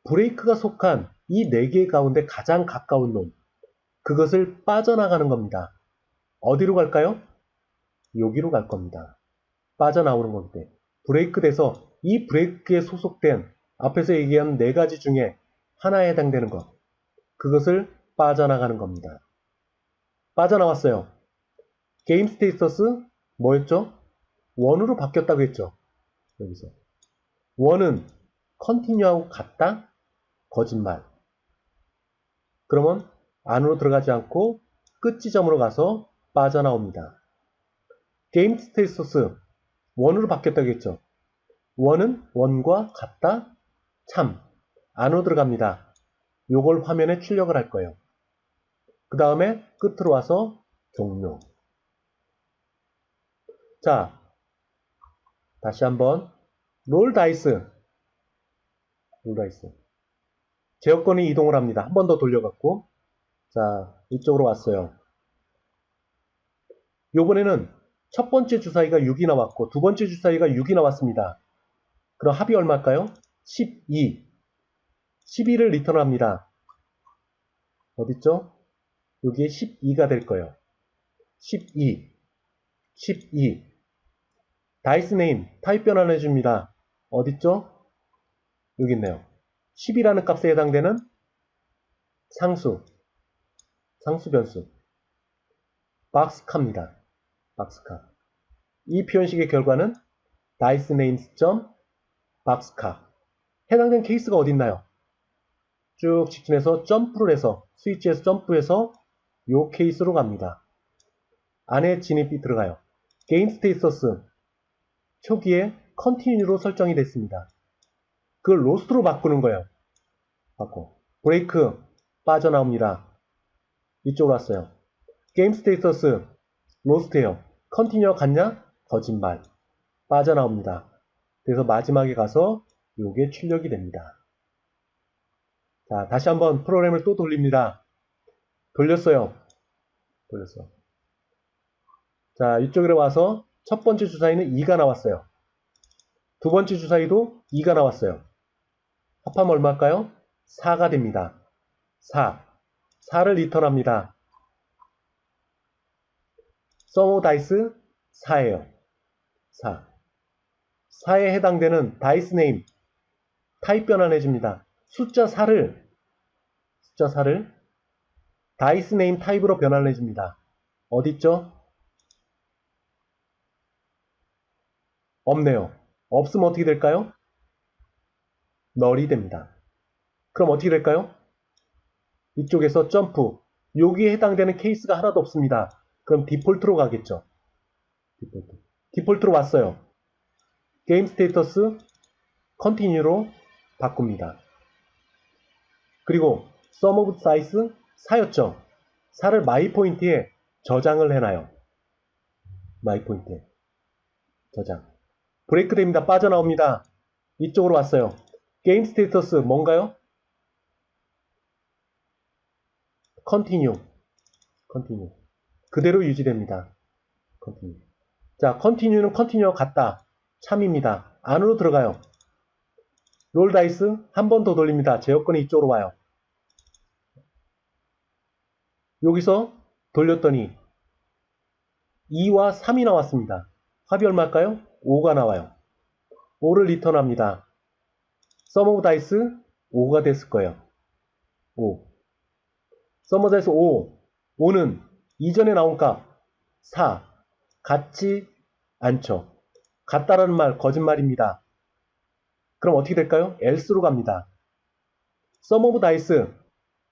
브레이크가 속한 이 4개 가운데 가장 가까운 놈. 그것을 빠져나가는 겁니다. 어디로 갈까요? 여기로 갈 겁니다. 빠져나오는 건데. 브레이크 돼서 이 브레이크에 소속된 앞에서 얘기한 4가지 중에 하나에 해당되는 것. 그것을 빠져나가는 겁니다. 빠져나왔어요. 게임 스테이터스 뭐였죠? 1으로 바뀌었다고 했죠. 여기서 1은 컨티뉴하고 같다? 거짓말. 그러면 안으로 들어가지 않고 끝 지점으로 가서 빠져나옵니다. 게임 스테이터스 1으로 바뀌었다고 했죠. 1은 1과 같다? 참. 안으로 들어갑니다. 요걸 화면에 출력을 할 거예요. 그 다음에 끝으로 와서 종료. 자, 다시 한번 롤 다이스. 롤 다이스. 제어권이 이동을 합니다. 한 번 더 돌려갖고. 자, 이쪽으로 왔어요. 요번에는 첫 번째 주사위가 6이 나왔고 두 번째 주사위가 6이 나왔습니다. 그럼 합이 얼마일까요? 12. 12를 리턴합니다. 어딨죠? 여기에 12가 될 거예요. 12. 12. 다이스 네임 타입 변환해 줍니다. 어딨죠? 여기 있네요. 10이라는 값에 해당되는 상수 변수. 박스카입니다. 박스카. 이 표현식의 결과는 dice names 박스카. 해당된 케이스가 어딨나요? 쭉 직진해서 점프를 해서 스위치에서 점프해서 요 케이스로 갑니다. 안에 진입이 들어가요. 게임 스테이터스 초기에 continue로 설정이 됐습니다. 그걸 lost로 바꾸는 거예요. 브레이크 빠져나옵니다. 이쪽으로 왔어요. 게임 스테이터스 lost예요. continue 갔냐? 거짓말. 빠져나옵니다. 그래서 마지막에 가서 요게 출력이 됩니다. 자, 다시 한번 프로그램을 또 돌립니다. 돌렸어요. 자, 이쪽으로 와서 첫 번째 주사위는 2가 나왔어요. 두 번째 주사위도 2가 나왔어요. 합하면 얼마일까요? 4가 됩니다. 4를 리턴합니다. sum of dice 4예요. 4에 해당되는 다이스 네임 타입 변환해줍니다. 숫자 4를 다이스 네임 타입으로 변환해줍니다. 어딨죠? 없네요. 없으면 어떻게 될까요? 널이 됩니다. 그럼 어떻게 될까요? 이쪽에서 점프. 여기에 해당되는 케이스가 하나도 없습니다. 그럼 디폴트로 가겠죠. 디폴트로 왔어요. 게임 스테이터스 컨티뉴로 바꿉니다. 그리고 sum of size 4였죠. 4를 마이포인트에 저장을 해놔요. 마이포인트에 저장. 브레이크 됩니다. 빠져나옵니다. 이쪽으로 왔어요. 게임 스테이터스 뭔가요? continue. 그대로 유지됩니다. continue. 자, continue는 continue 같다. 참입니다. 안으로 들어가요. 롤 다이스 한 번 더 돌립니다. 제어권이 이쪽으로 와요. 여기서 돌렸더니 2와 3이 나왔습니다. 합이 얼마일까요? 5가 나와요. 5를 리턴합니다. sum of dice 5가 됐을 거예요. 5. sum of dice 5는 이전에 나온 값 4. 같지 않죠. 같다라는 말 거짓말입니다. 그럼 어떻게 될까요? else로 갑니다. sum of dice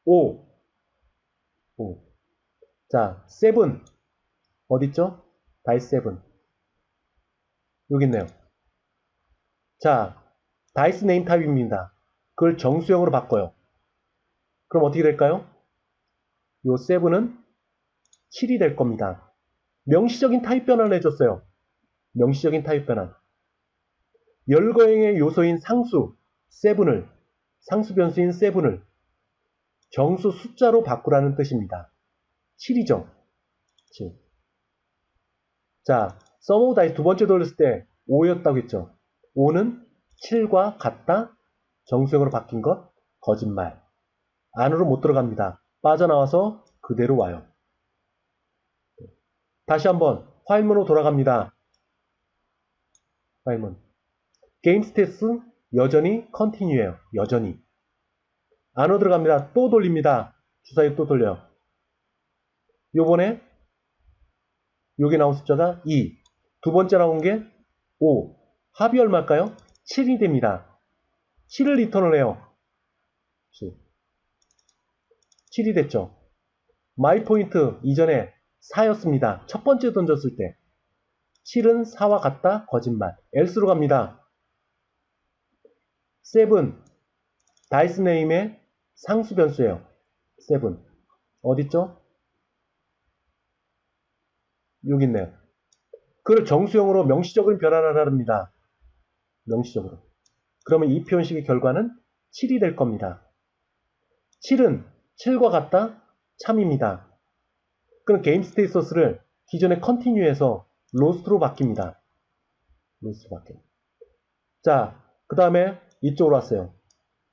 5. 자, 7 어딨죠? 다이스 7 여기 있네요. 자, 다이스 네임 타입입니다. 그걸 정수형으로 바꿔요. 그럼 어떻게 될까요? 요 7은 7이 될 겁니다. 명시적인 타입 변환을 해줬어요. 명시적인 타입 변환. 열거행의 요소인 상수 7을 상수 변수인 7을 정수 숫자로 바꾸라는 뜻입니다. 7이죠. 7. 자, sum of dice 두 번째 돌렸을 때 5였다고 했죠. 5는 7과 같다. 정수형으로 바뀐 것 거짓말. 안으로 못 들어갑니다. 빠져나와서 그대로 와요. 다시 한번 화일문으로 돌아갑니다. 화일문. 게임 스테이터스 여전히 continue예요. 여전히. 안으로 들어갑니다. 또 돌립니다. 주사위 또 돌려요. 요번에 여기 나온 숫자가 2. 두 번째 나온 게 5. 합이 얼마일까요? 7이 됩니다. 7을 리턴을 해요. 7이 됐죠. 마이포인트 이전에 4였습니다. 첫 번째 던졌을 때 7은 4와 같다. 거짓말. else로 갑니다. 7 다이스 네임의 상수 변수예요. 7 어딨죠? 여기 있네요. 그걸 정수형으로 명시적으로 변환하랍니다. 명시적으로. 그러면 이 표현식의 결과는 7이 될 겁니다. 7은 7과 같다? 참입니다. 그럼 게임 스테이터스를 기존의 continue에서 lost로 바뀝니다. lost로 바뀌어요. 자, 그 다음에 이쪽으로 왔어요.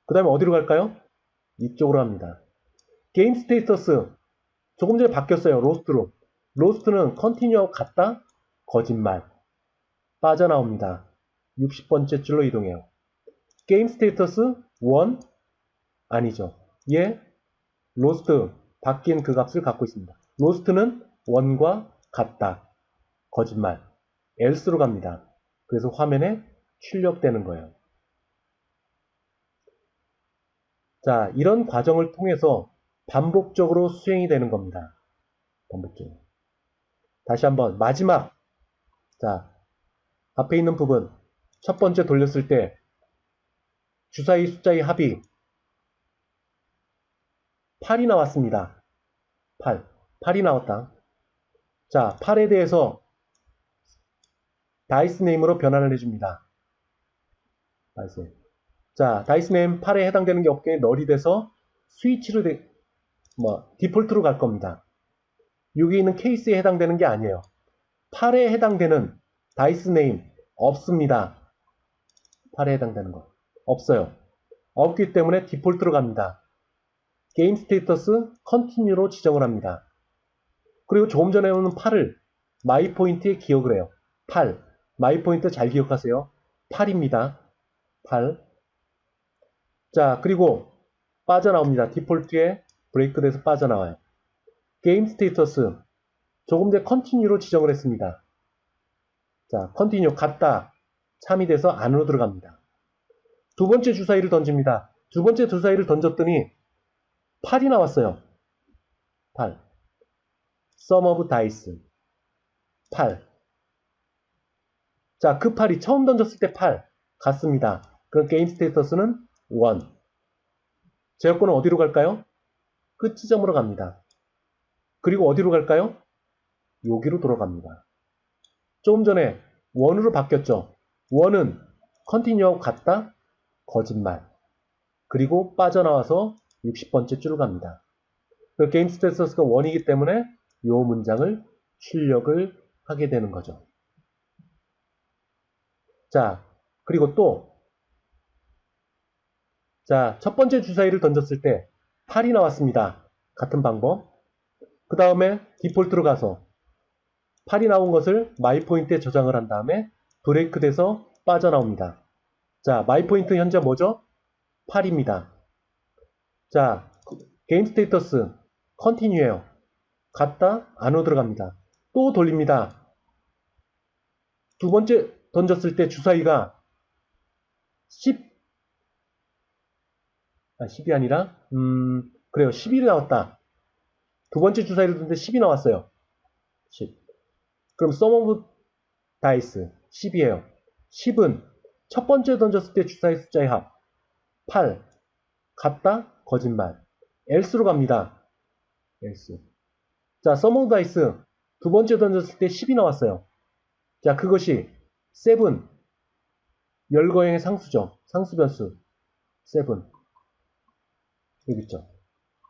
그 다음에 어디로 갈까요? 이쪽으로 합니다. 게임 스테이터스 조금 전에 바뀌었어요. lost로. lost는 continue 같다? 거짓말. 빠져나옵니다. 60번째 줄로 이동해요. 게임 스테이터스 1 아니죠. 얘 lost 바뀐 그 값을 갖고 있습니다. lost는 1과 같다. 거짓말. else로 갑니다. 그래서 화면에 출력되는 거예요. 자, 이런 과정을 통해서 반복적으로 수행이 되는 겁니다. 반복적으로. 다시 한번 마지막. 자, 앞에 있는 부분 첫 번째 돌렸을 때 주사위 숫자의 합이 8이 나왔습니다. 8이 나왔다. 자, 8에 대해서 다이스 네임으로 변환을 해줍니다. 다이스. 자, 다이스 네임 8에 해당되는 게 없게 널이 돼서 스위치로 디폴트로 갈 겁니다. 여기 있는 케이스에 해당되는 게 아니에요. 8에 해당되는 다이스 네임 없습니다. 8에 해당되는 거 없어요. 없기 때문에 디폴트로 갑니다. 게임 스테이터스 컨티뉴로 지정을 합니다. 그리고 조금 전에 오는 8을 마이 포인트에 기억을 해요. 8. 마이 포인트 잘 기억하세요. 8입니다. 8. 자, 그리고 빠져나옵니다. 디폴트에 브레이크 돼서 빠져나와요. 게임 스테이터스 조금 전에 컨티뉴로 지정을 했습니다. 자, 컨티뉴 갔다. 참이 돼서 안으로 들어갑니다. 두 번째 주사위를 던집니다. 두 번째 주사위를 던졌더니 8이 나왔어요. 8. Sum of Dice. 8. 자, 그 8이 처음 던졌을 때 8. 같습니다. 그럼 게임 스테이터스는 1. 제 여권은 어디로 갈까요? 끝 지점으로 갑니다. 그리고 어디로 갈까요? 여기로 돌아갑니다. 조금 전에 1으로 바뀌었죠. 1은 컨티뉴하고 같다? 거짓말. 그리고 빠져나와서 60번째 줄을 갑니다. 그 게임 스테이터스가 1이기 때문에 이 문장을 출력을 하게 되는 거죠. 자, 그리고 또 자, 첫 번째 주사위를 던졌을 때 8이 나왔습니다. 같은 방법. 그 다음에 디폴트로 가서 8이 나온 것을 마이 포인트에 저장을 한 다음에 브레이크 돼서 빠져나옵니다. 자, 마이 포인트 현재 뭐죠? 8입니다. 자, 게임 스테이터스 컨티뉴해요. 갔다 안으로 들어갑니다. 또 돌립니다. 두 번째 던졌을 때 주사위가 10이 아니라 그래요. 11이 나왔다. 두 번째 주사위를 던졌는데 10이 나왔어요. 10. 그럼 Sum of Dice 10이에요. 10은 첫 번째 던졌을 때 주사위 숫자의 합 8. 같다? 거짓말. else로 갑니다. else. 자, Sum of Dice 두 번째 던졌을 때 10이 나왔어요. 자, 그것이 7. 열거형의 상수죠. 상수변수 7. 여기 있죠.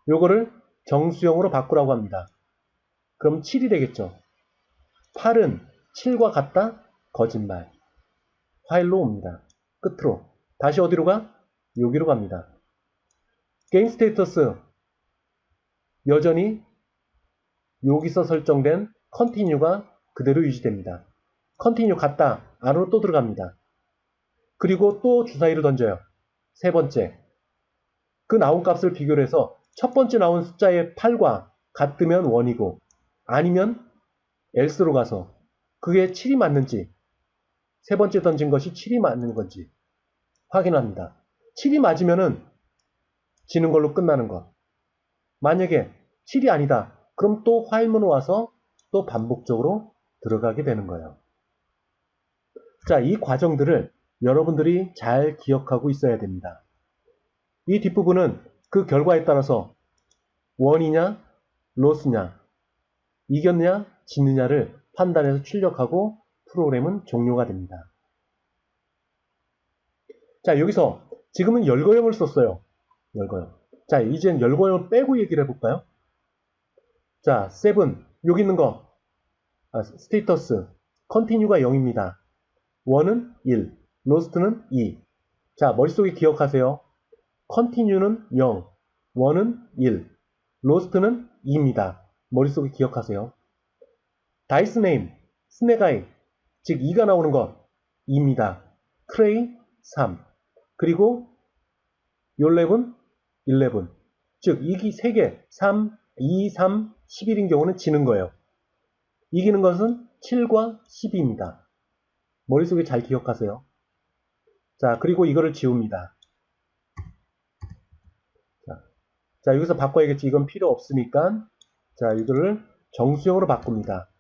요거를 정수형으로 바꾸라고 합니다. 그럼 7이 되겠죠. 8은 7과 같다? 거짓말. 화일로 옵니다. 끝으로. 다시 어디로 가? 여기로 갑니다. 게임 스테이터스 여전히 여기서 설정된 컨티뉴가 그대로 유지됩니다. 컨티뉴 갔다. 안으로 또 들어갑니다. 그리고 또 주사위를 던져요. 세 번째. 그 나온 값을 비교를 해서 첫 번째 나온 숫자의 8과 같으면 1이고 아니면 else로 가서 그게 7이 맞는지 세 번째 던진 것이 7이 맞는 건지 확인합니다. 7이 맞으면은 지는 걸로 끝나는 것. 만약에 7이 아니다. 그럼 또 화일문으로 와서 또 반복적으로 들어가게 되는 거예요. 자, 이 과정들을 여러분들이 잘 기억하고 있어야 됩니다. 이 뒷부분은 그 결과에 따라서 원이냐, 로스냐, 이겼냐, 지느냐를 판단해서 출력하고 프로그램은 종료가 됩니다. 자, 여기서 지금은 열거형을 썼어요. 열거형. 자, 이젠 열거형을 빼고 얘기를 해볼까요? 자, 7. 여기 있는 거. 스테이터스. 컨티뉴가 0입니다. 1은 1. 로스트는 2. 자, 머릿속에 기억하세요. 컨티뉴는 0. 1은 1. 로스트는 2입니다. 머릿속에 기억하세요. 다이스 네임. 스네가이. 즉 2가 나오는 것. 2입니다. 크레이 3. 그리고 요랩은 11. 즉 이기 3개 3, 2, 3, 11인 경우는 지는 거예요. 이기는 것은 7과 12입니다. 머릿속에 잘 기억하세요. 자, 그리고 이거를 지웁니다. 자, 여기서 바꿔야겠지. 이건 필요 없으니까 자, 이거를 정수형으로 바꿉니다.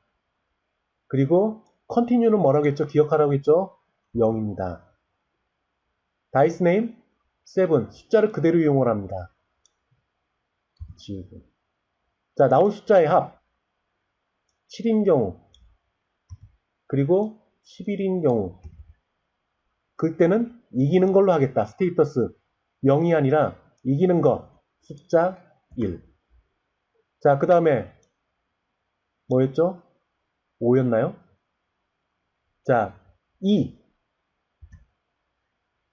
그리고 컨티뉴는 뭐라고 했죠? 기억하라고 했죠? 0입니다. 다이스 네임 7, 숫자를 그대로 이용을 합니다. 지우고. 자, 나온 숫자의 합 7인 경우 그리고 11인 경우 그때는 이기는 걸로 하겠다. 스테이터스 0이 아니라 이기는 거 숫자 1. 자, 그 다음에 뭐였죠? 5였나요? 자, 2.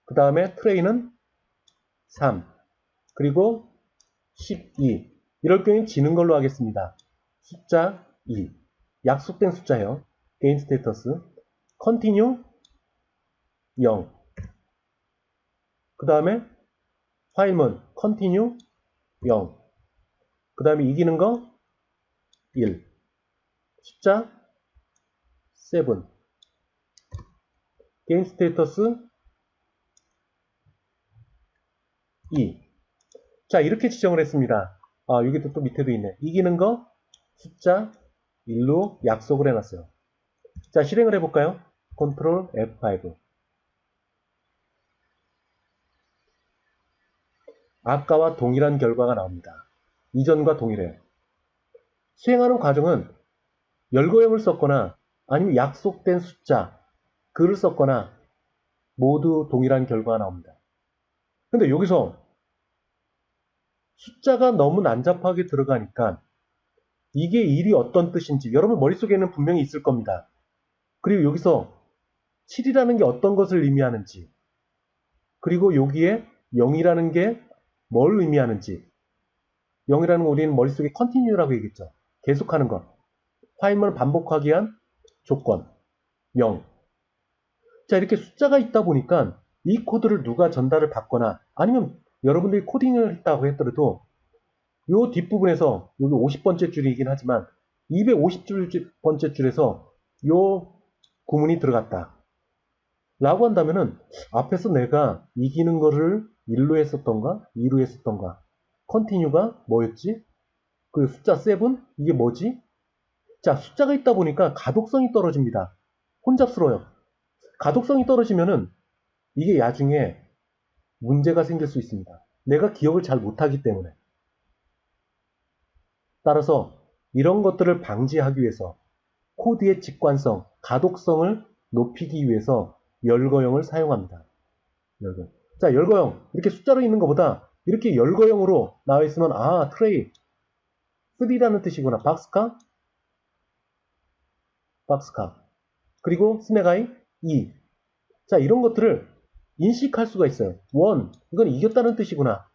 그 다음에 트레이는 3. 그리고 12. 이럴 경우엔 지는 걸로 하겠습니다. 숫자 2. 약속된 숫자예요. 게임 스테이터스. 컨티뉴 0. 그 다음에 파일문 컨티뉴 0. 그 다음에 이기는 거 1. 숫자 7. 게임 스테이터스 2. 자, 이렇게 지정을 했습니다. 아, 여기도 또 밑에도 있네. 이기는 거 숫자 1로 약속을 해놨어요. 자, 실행을 해볼까요? 컨트롤 F5. 아까와 동일한 결과가 나옵니다. 이전과 동일해요. 수행하는 과정은 열거형을 썼거나 아니면 약속된 숫자, 글을 썼거나 모두 동일한 결과가 나옵니다. 근데 여기서 숫자가 너무 난잡하게 들어가니까 이게 일이 어떤 뜻인지 여러분 머릿속에는 분명히 있을 겁니다. 그리고 여기서 7이라는 게 어떤 것을 의미하는지 그리고 여기에 0이라는 게 뭘 의미하는지 0이라는 거 우리는 머릿속에 continue라고 얘기했죠. 계속하는 것. 파일문을 반복하기 위한 조건 0. 자, 이렇게 숫자가 있다 보니까 이 코드를 누가 전달을 받거나 아니면 여러분들이 코딩을 했다고 했더라도 요 뒷부분에서 여기 50번째 줄이긴 하지만 250번째 줄에서 요 구문이 들어갔다 라고 한다면은 앞에서 내가 이기는 거를 1로 했었던가 2로 했었던가 컨티뉴가 뭐였지? 그 숫자 7? 이게 뭐지? 자, 숫자가 있다 보니까 가독성이 떨어집니다. 혼잡스러워요. 가독성이 떨어지면은 이게 나중에 문제가 생길 수 있습니다. 내가 기억을 잘 못하기 때문에. 따라서 이런 것들을 방지하기 위해서 코드의 직관성, 가독성을 높이기 위해서 열거형을 사용합니다. 열거형. 자, 열거형. 이렇게 숫자로 있는 것보다 이렇게 열거형으로 나와 있으면 아, 트레이 3라는 뜻이구나. 박스카. 그리고 스네가이 2. 자, 이런 것들을 인식할 수가 있어요. 1. 이건 이겼다는 뜻이구나.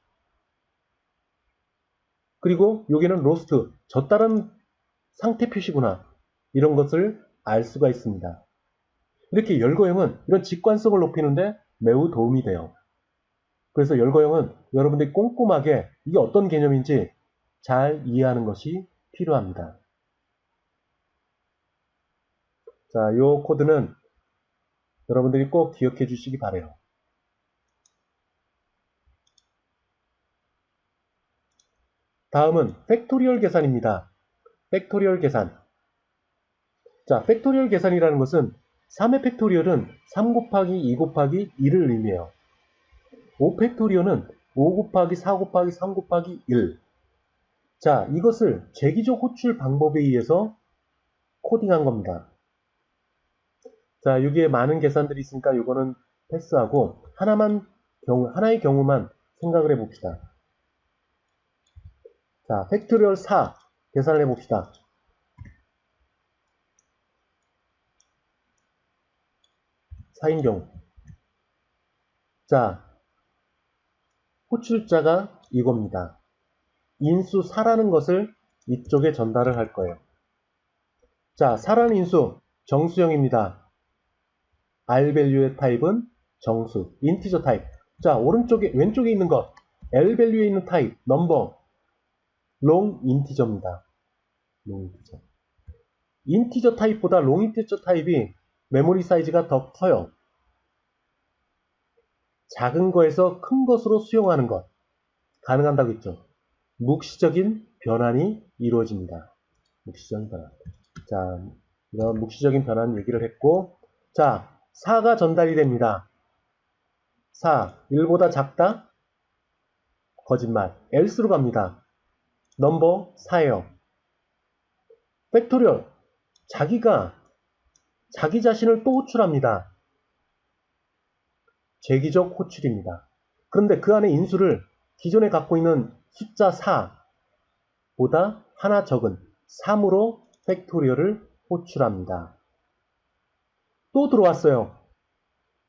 그리고 여기는 로스트. 졌다는 상태 표시구나. 이런 것을 알 수가 있습니다. 이렇게 열거형은 이런 직관성을 높이는데 매우 도움이 돼요. 그래서 열거형은 여러분들이 꼼꼼하게 이게 어떤 개념인지 잘 이해하는 것이 필요합니다. 자, 이 코드는 여러분들이 꼭 기억해 주시기 바라요. 다음은 팩토리얼 계산입니다. 팩토리얼 계산. 자, 팩토리얼 계산이라는 것은 3의 팩토리얼은 3 곱하기 2 곱하기 1을 의미해요. 5 팩토리얼은 5 곱하기 4 곱하기 3 곱하기 1. 자, 이것을 재기적 호출 방법에 의해서 코딩한 겁니다. 자, 여기에 많은 계산들이 있으니까 이거는 패스하고 하나의 경우만 생각을 해봅시다. 자, 팩토리얼 4 계산을 해봅시다. 4인 경우. 자, 호출자가 이겁니다. 인수 4라는 것을 이쪽에 전달을 할 거예요. 자, 4라는 인수 정수형입니다. R 밸류의 타입은 정수, 인티저 타입. 자, 왼쪽에 있는 것 L 밸류에 있는 타입, 넘버, 롱 인티저입니다. 롱 인티저. 인티저 타입보다 롱 인티저 타입이 메모리 사이즈가 더 커요. 작은 거에서 큰 것으로 수용하는 것 가능한다고 했죠. 묵시적인 변환이 이루어집니다. 묵시적인 변환. 자, 이런 묵시적인 변환 얘기를 했고, 자, 4가 전달이 됩니다. 4, 1보다 작다? 거짓말. else로 갑니다. 넘버 4예요. 팩토리얼. 자기가 자기 자신을 또 호출합니다. 재기적 호출입니다. 그런데 그 안에 인수를 기존에 갖고 있는 숫자 4보다 하나 적은 3으로 팩토리얼을 호출합니다. 또 들어왔어요.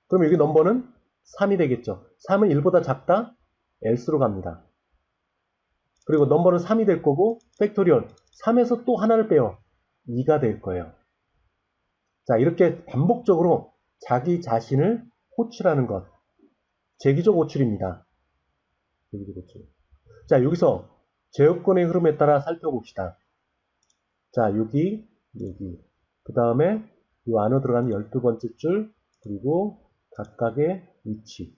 그럼 여기 넘버는 3이 되겠죠. 3은 1보다 작다? else로 갑니다. 그리고 넘버는 3이 될 거고 팩토리얼 3에서 또 하나를 빼요. 2가 될 거예요. 자, 이렇게 반복적으로 자기 자신을 호출하는 것. 재기적 호출입니다. 재기적 호출. 자, 여기서 제어권의 흐름에 따라 살펴봅시다. 자, 여기. 그 다음에 이 안으로 들어가는 12번째 줄, 그리고 각각의 위치,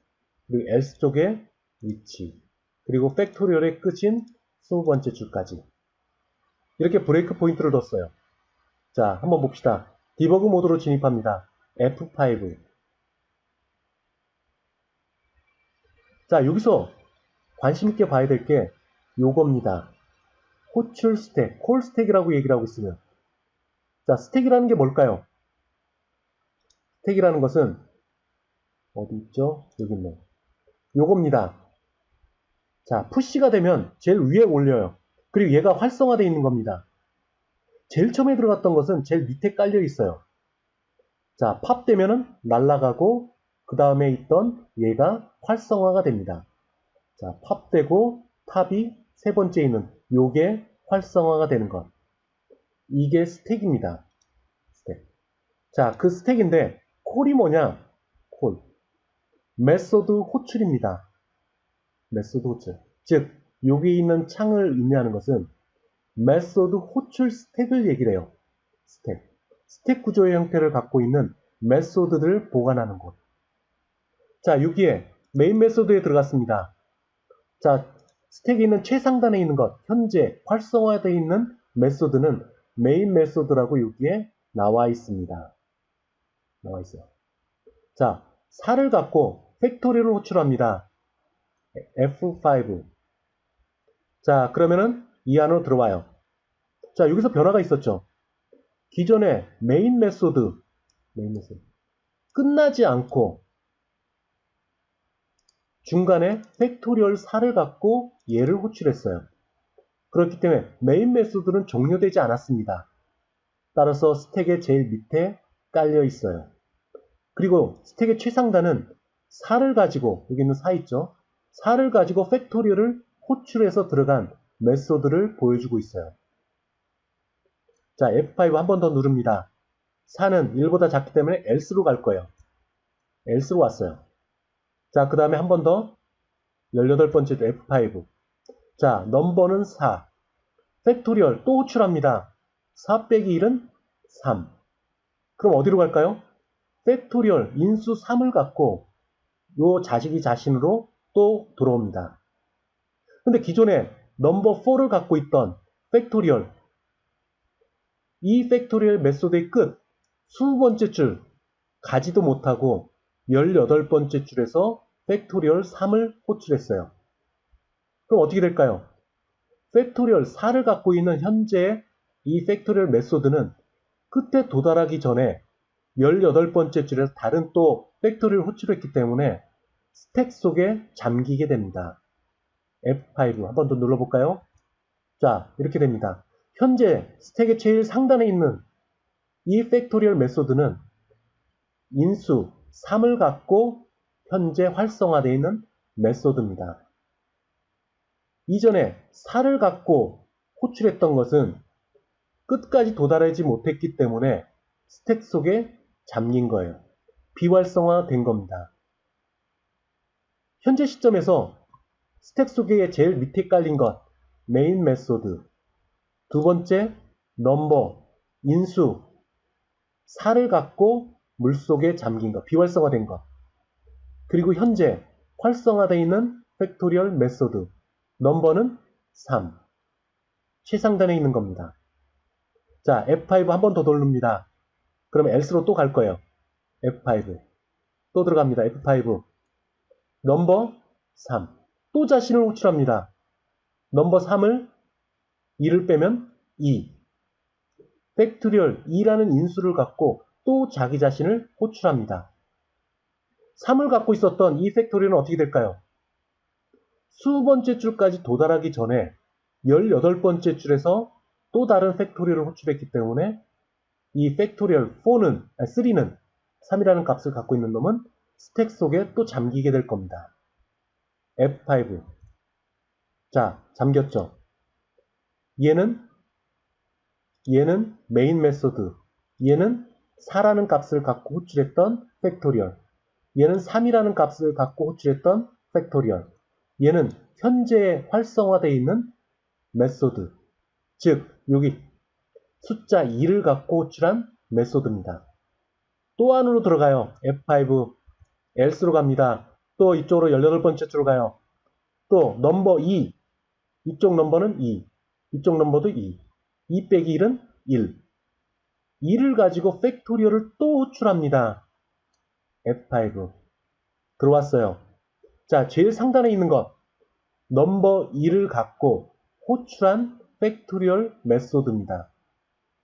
그리고 else 쪽의 위치, 그리고 팩토리얼의 끝인 20번째 줄까지. 이렇게 브레이크 포인트를 뒀어요. 자, 한번 봅시다. 디버그 모드로 진입합니다. F5. 자, 여기서 관심있게 봐야 될 게 요겁니다. 호출 스택, 콜 스택이라고 얘기를 하고 있으면. 자, 스택이라는 게 뭘까요? 스택이라는 것은 어디 있죠? 여기 있네. 요겁니다. 자, 푸시가 되면 제일 위에 올려요. 그리고 얘가 활성화되어 있는 겁니다. 제일 처음에 들어갔던 것은 제일 밑에 깔려 있어요. 자, 팝 되면은 날아가고 그 다음에 있던 얘가 활성화가 됩니다. 자, 팝 되고 탑이 세 번째 있는 요게 활성화가 되는 것. 이게 스택입니다. 스택. 자, 그 스택인데 콜이 뭐냐? 콜. 메소드 호출입니다. 메소드 호출. 즉, 여기 있는 창을 의미하는 것은 메소드 호출 스택을 얘기를 해요. 스택. 스택 구조의 형태를 갖고 있는 메소드들을 보관하는 곳. 자, 여기에 메인 메소드에 들어갔습니다. 자, 스택에 있는 최상단에 있는 것, 현재 활성화되어 있는 메소드는 메인 메소드라고 여기에 나와 있습니다. 나와 있어요. 자, 4를 갖고 팩토리를 호출합니다. F5. 자, 그러면은 이 안으로 들어와요. 자, 여기서 변화가 있었죠. 기존의 메인 메소드 끝나지 않고 중간에 팩토리얼 4를 갖고 얘를 호출했어요. 그렇기 때문에 메인 메소드는 종료되지 않았습니다. 따라서 스택의 제일 밑에 깔려 있어요. 그리고 스택의 최상단은 4를 가지고, 여기 있는 4 있죠? 4를 가지고 팩토리얼을 호출해서 들어간 메소드를 보여주고 있어요. 자, F5 한 번 더 누릅니다. 4는 1보다 작기 때문에 else로 갈 거예요. else로 왔어요. 자, 그 다음에 한 번 더 18번째도 F5. 자, 넘버는 4. 팩토리얼 또 호출합니다. 4 빼기 1은 3. 그럼 어디로 갈까요? 팩토리얼 인수 3을 갖고 요 자식이 자신으로 또 들어옵니다. 근데 기존에 넘버 4를 갖고 있던 팩토리얼, 이 팩토리얼 메소드의 끝 20번째 줄 가지도 못하고 18번째 줄에서 팩토리얼 3을 호출했어요. 그럼 어떻게 될까요? 팩토리얼 4를 갖고 있는 현재의 이 팩토리얼 메소드는 끝에 도달하기 전에 18번째 줄에서 다른 또 팩토리얼을 호출했기 때문에 스택 속에 잠기게 됩니다. F5 한 번 더 눌러볼까요? 자, 이렇게 됩니다. 현재 스택의 제일 상단에 있는 이 팩토리얼 메소드는 인수 3을 갖고 현재 활성화되어 있는 메소드입니다. 이전에 4를 갖고 호출했던 것은 끝까지 도달하지 못했기 때문에 스택 속에 잠긴 거예요. 비활성화된 겁니다. 현재 시점에서 스택 속에 제일 밑에 깔린 것, 메인 메소드. 두 번째, 넘버, 인수, 4를 갖고 물속에 잠긴 것, 비활성화된 것. 그리고 현재 활성화되어 있는 팩토리얼 메소드, 넘버는 3. 최상단에 있는 겁니다. 자, F5 한 번 더 돌립니다. 그럼 else로 또 갈 거예요. F5. 또 들어갑니다. F5. 넘버 3. 또 자신을 호출합니다. 넘버 3을 2를 빼면 2. 팩토리얼 2라는 인수를 갖고 또 자기 자신을 호출합니다. 3을 갖고 있었던 이 팩토리얼은 어떻게 될까요? 수번째 줄까지 도달하기 전에 18번째 줄에서 또 다른 팩토리얼을 호출했기 때문에 이 팩토리얼 3는 3이라는 값을 갖고 있는 놈은 스택 속에 또 잠기게 될 겁니다. F5. 자, 잠겼죠. 얘는 메인 메소드, 얘는 4라는 값을 갖고 호출했던 팩토리얼, 얘는 3이라는 값을 갖고 호출했던 팩토리얼, 얘는 현재 활성화되어 있는 메소드, 즉 여기 숫자 2를 갖고 호출한 메소드입니다. 또 안으로 들어가요. F5, else로 갑니다. 또 이쪽으로 18번째 줄로 가요. 또 넘버 2, 이쪽 넘버는 2, 이쪽 넘버도 2, 2 빼기 1은 1. 2를 가지고 팩토리얼을 또 호출합니다. F5. 들어왔어요. 자, 제일 상단에 있는 것. 넘버 2를 갖고 호출한 팩토리얼 메소드입니다.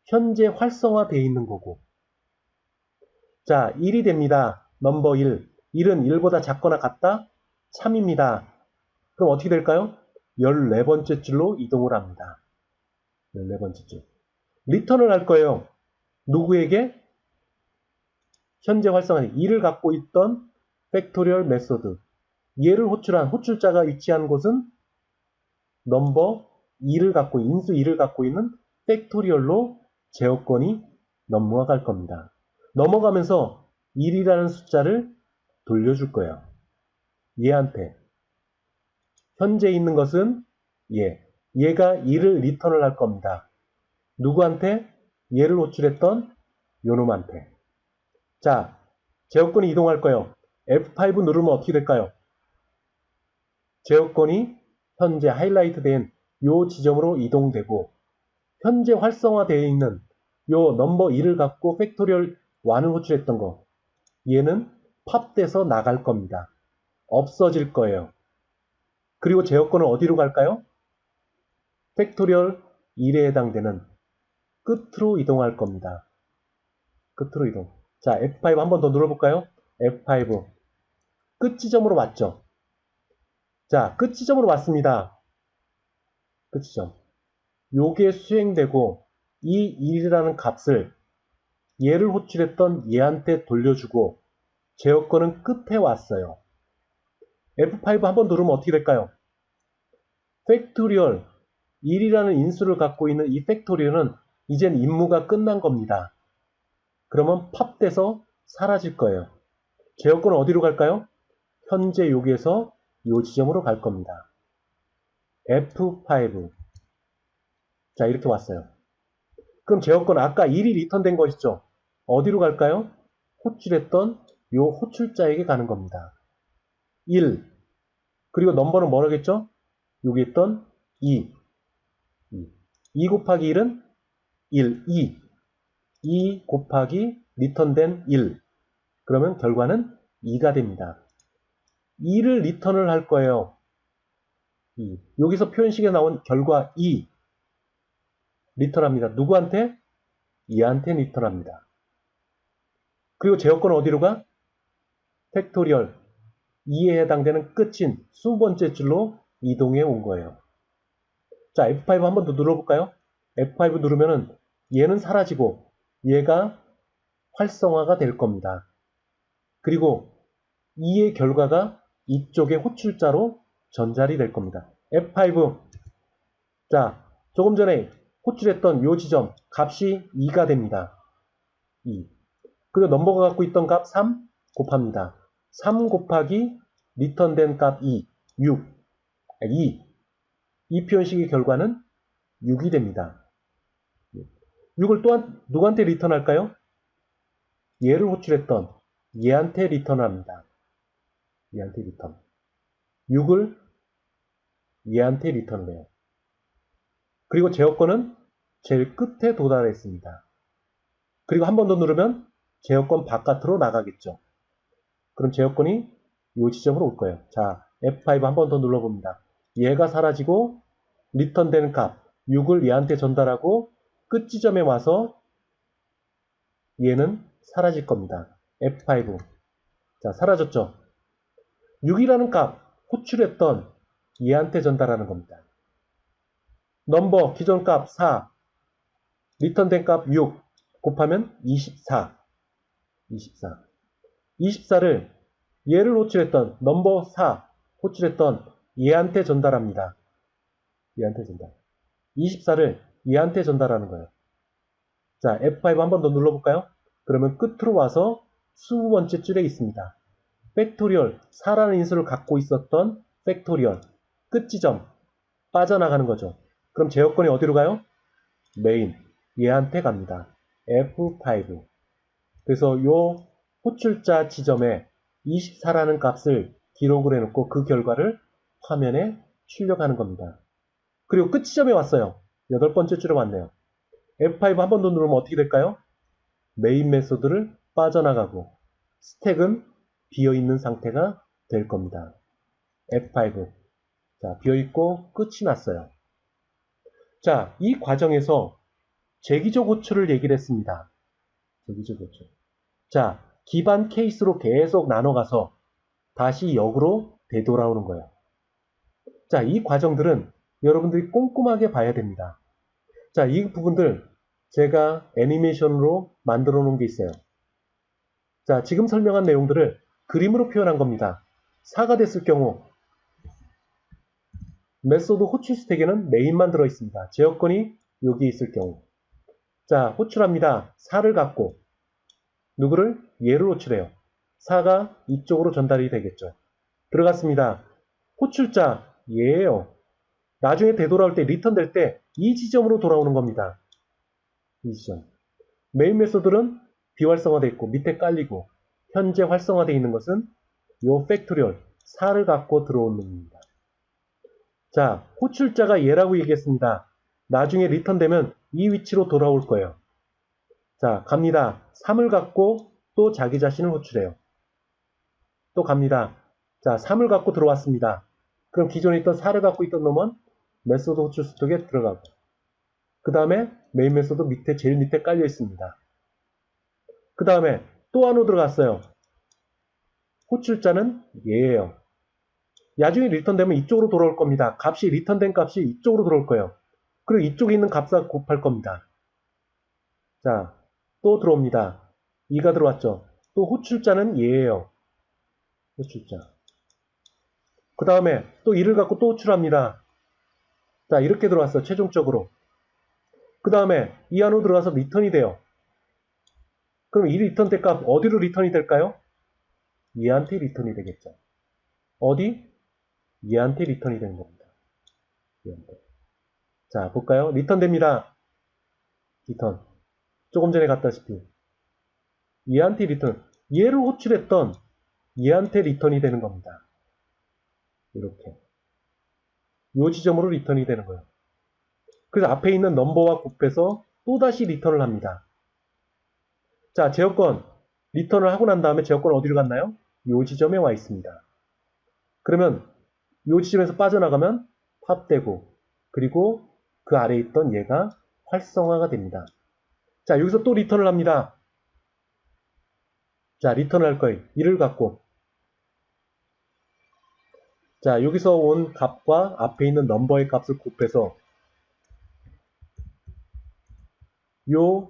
현재 활성화되어 있는 거고. 자, 1이 됩니다. 넘버 1. 1은 1보다 작거나 같다? 참입니다. 그럼 어떻게 될까요? 14번째 줄로 이동을 합니다. 14번째 줄. 리턴을 할 거예요. 누구에게? 현재 활성화된 2를 갖고 있던 팩토리얼 메소드. 얘를 호출한 호출자가 위치한 곳은 넘버 2를 갖고 인수 2를 갖고 있는 팩토리얼로 제어권이 넘어갈 겁니다. 넘어가면서 1이라는 숫자를 돌려줄 거예요. 얘한테. 현재 있는 것은 얘가 2를 리턴을 할 겁니다. 누구한테? 얘를 호출했던 요놈한테. 자, 제어권이 이동할 거예요. F5 누르면 어떻게 될까요? 제어권이 현재 하이라이트 된 요 지점으로 이동되고 현재 활성화되어 있는 요 넘버 2를 갖고 팩토리얼 1을 호출했던 거 얘는 팝돼서 나갈 겁니다. 없어질 거예요. 그리고 제어권은 어디로 갈까요? 팩토리얼 1에 해당되는 끝으로 이동할 겁니다. 끝으로 이동. 자, F5 한 번 더 눌러볼까요? F5. 끝 지점으로 왔죠. 자, 끝 지점으로 왔습니다. 끝 지점. 요게 수행되고 이 1이라는 값을 얘를 호출했던 얘한테 돌려주고 제어권은 끝에 왔어요. F5 한번 누르면 어떻게 될까요? 팩토리얼 1이라는 인수를 갖고 있는 이 팩토리얼은 이젠 임무가 끝난 겁니다. 그러면 팝돼서 사라질 거예요. 제어권은 어디로 갈까요? 현재 여기에서 이 지점으로 갈 겁니다. F5. 자, 이렇게 왔어요. 그럼 제어권 아까 1이 리턴된 것이죠. 어디로 갈까요? 호출했던 이 호출자에게 가는 겁니다. 1. 그리고 넘버는 뭐라겠죠? 여기 있던 2. 2 곱하기 1은 1, 2. 2 곱하기 리턴된 1. 그러면 결과는 2가 됩니다. 2를 리턴을 할 거예요. 2. 여기서 표현식에 나온 결과 2. 리턴합니다. 누구한테? 얘한테 리턴합니다. 그리고 제어권은 어디로 가? 팩토리얼 2에 해당되는 끝인 20번째 줄로 이동해 온 거예요. 자, F5 한 번 더 눌러볼까요? F5 누르면은 얘는 사라지고 얘가 활성화가 될 겁니다. 그리고 2의 결과가 이쪽의 호출자로 전달이 될 겁니다. F5. 자, 조금 전에 호출했던 요 지점 값이 2가 됩니다. 2. 그리고 넘버가 갖고 있던 값 3 곱합니다. 3 곱하기 리턴된 값 2, 6, 2. 이 표현식의 결과는 6이 됩니다. 6을 또한 누구한테 리턴할까요? 얘를 호출했던 얘한테 리턴합니다. 얘한테 리턴. 6을 얘한테 리턴을 해요. 그리고 제어권은 제일 끝에 도달했습니다. 그리고 한 번 더 누르면 제어권 바깥으로 나가겠죠. 그럼 제어권이 이 지점으로 올 거예요. 자, F5 한 번 더 눌러봅니다. 얘가 사라지고 리턴되는 값 6을 얘한테 전달하고 끝 지점에 와서 얘는 사라질 겁니다. F5. 자, 사라졌죠. 6이라는 값 호출했던 얘한테 전달하는 겁니다. 넘버 기존 값 4, 리턴된 값 6 곱하면 24. 24를 얘를 호출했던 넘버 4 호출했던 얘한테 전달합니다. 얘한테 전달. 24를 얘한테 전달하는 거예요. 자, F5 한 번 더 눌러볼까요? 그러면 끝으로 와서 20번째 줄에 있습니다. 팩토리얼 4라는 인수를 갖고 있었던 팩토리얼 끝 지점 빠져나가는 거죠. 그럼 제어권이 어디로 가요? 메인 얘한테 갑니다. F5. 그래서 요 호출자 지점에 24라는 값을 기록을 해놓고 그 결과를 화면에 출력하는 겁니다. 그리고 끝 지점에 왔어요. 8번째 줄에 왔네요. F5 한 번 더 누르면 어떻게 될까요? 메인 메소드를 빠져나가고 스택은 비어있는 상태가 될 겁니다. F5. 자, 비어있고 끝이 났어요. 자, 이 과정에서 재기적 호출을 얘기를 했습니다. 재기적 호출. 자, 기반 케이스로 계속 나눠가서 다시 역으로 되돌아오는 거예요. 자, 이 과정들은 여러분들이 꼼꼼하게 봐야 됩니다. 자, 이 부분들 제가 애니메이션으로 만들어 놓은 게 있어요. 자, 지금 설명한 내용들을 그림으로 표현한 겁니다. 4가 됐을 경우 메소드 호출 스택에는 메인만 들어 있습니다. 제어권이 여기 있을 경우. 자, 호출합니다. 4를 갖고 누구를? 얘를 호출해요. 4가 이쪽으로 전달이 되겠죠. 들어갔습니다. 호출자 얘예요. 나중에 되돌아올 때 리턴 될 때 이 지점으로 돌아오는 겁니다. 이 지점. 메인 메소드는 비활성화되어 있고 밑에 깔리고 현재 활성화되어 있는 것은 요 팩토리얼 4를 갖고 들어오는 놈입니다. 자, 호출자가 얘라고 얘기했습니다. 나중에 리턴 되면 이 위치로 돌아올 거예요. 자, 갑니다. 3을 갖고 또 자기 자신을 호출해요. 또 갑니다. 자, 3을 갖고 들어왔습니다. 그럼 기존에 있던 4를 갖고 있던 놈은 메소드 호출 스택에 들어가고 그 다음에 메인 메소드 밑에 제일 밑에 깔려 있습니다. 그 다음에 또 안으로 들어갔어요. 호출자는 얘예요. 나중에 리턴되면 이쪽으로 돌아올 겁니다. 값이 리턴된 값이 이쪽으로 들어올 거예요. 그리고 이쪽에 있는 값과 곱할 겁니다. 자, 또 들어옵니다. 2가 들어왔죠. 또 호출자는 얘예요. 호출자. 그 다음에 또 2를 갖고 또 호출합니다. 자, 이렇게 들어왔어요. 최종적으로. 그 다음에 이 안으로 들어가서 리턴이 돼요. 그럼 이 리턴 될 값 어디로 리턴이 될까요? 얘한테 리턴이 되겠죠. 어디? 얘한테 리턴이 되는 겁니다. 얘한테. 자, 볼까요? 리턴 됩니다. 리턴. 조금 전에 갔다시피. 얘한테 리턴. 얘를 호출했던 얘한테 리턴이 되는 겁니다. 이렇게. 이 지점으로 리턴이 되는 거예요. 그래서 앞에 있는 넘버와 곱해서 또다시 리턴을 합니다. 자, 제어권. 리턴을 하고 난 다음에 제어권 어디로 갔나요? 이 지점에 와 있습니다. 그러면 이 지점에서 빠져나가면 팝되고 그리고 그 아래에 있던 얘가 활성화가 됩니다. 자, 여기서 또 리턴을 합니다. 자, 리턴을 할 거예요. 1을 갖고. 자, 여기서 온 값과 앞에 있는 넘버의 값을 곱해서 요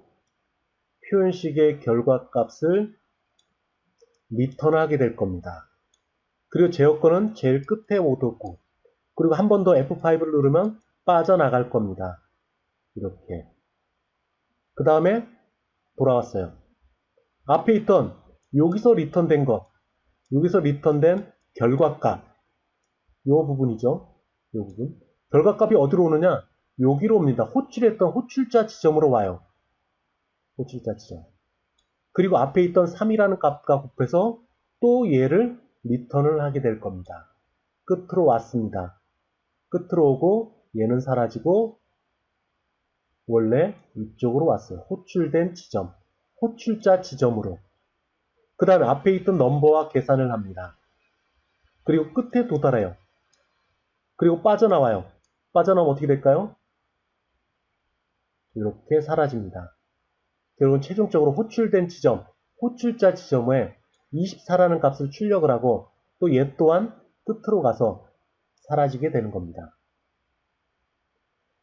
표현식의 결과값을 리턴하게 될 겁니다. 그리고 제어권은 제일 끝에 오두고 그리고 한 번 더 F5를 누르면 빠져나갈 겁니다. 이렇게. 그 다음에 돌아왔어요. 앞에 있던 여기서 리턴된 거, 여기서 리턴된 결과값, 요 부분이죠. 요 부분. 결과값이 어디로 오느냐? 여기로 옵니다. 호출했던 호출자 지점으로 와요. 호출자 지점. 그리고 앞에 있던 3이라는 값과 곱해서 또 얘를 리턴을 하게 될 겁니다. 끝으로 왔습니다. 끝으로 오고 얘는 사라지고 원래 이쪽으로 왔어요. 호출된 지점. 호출자 지점으로. 그 다음에 앞에 있던 넘버와 계산을 합니다. 그리고 끝에 도달해요. 그리고 빠져나와요. 빠져나오면 어떻게 될까요? 이렇게 사라집니다. 결국은 최종적으로 호출된 지점, 호출자 지점에 24라는 값을 출력을 하고 또 얘 또한 끝으로 가서 사라지게 되는 겁니다.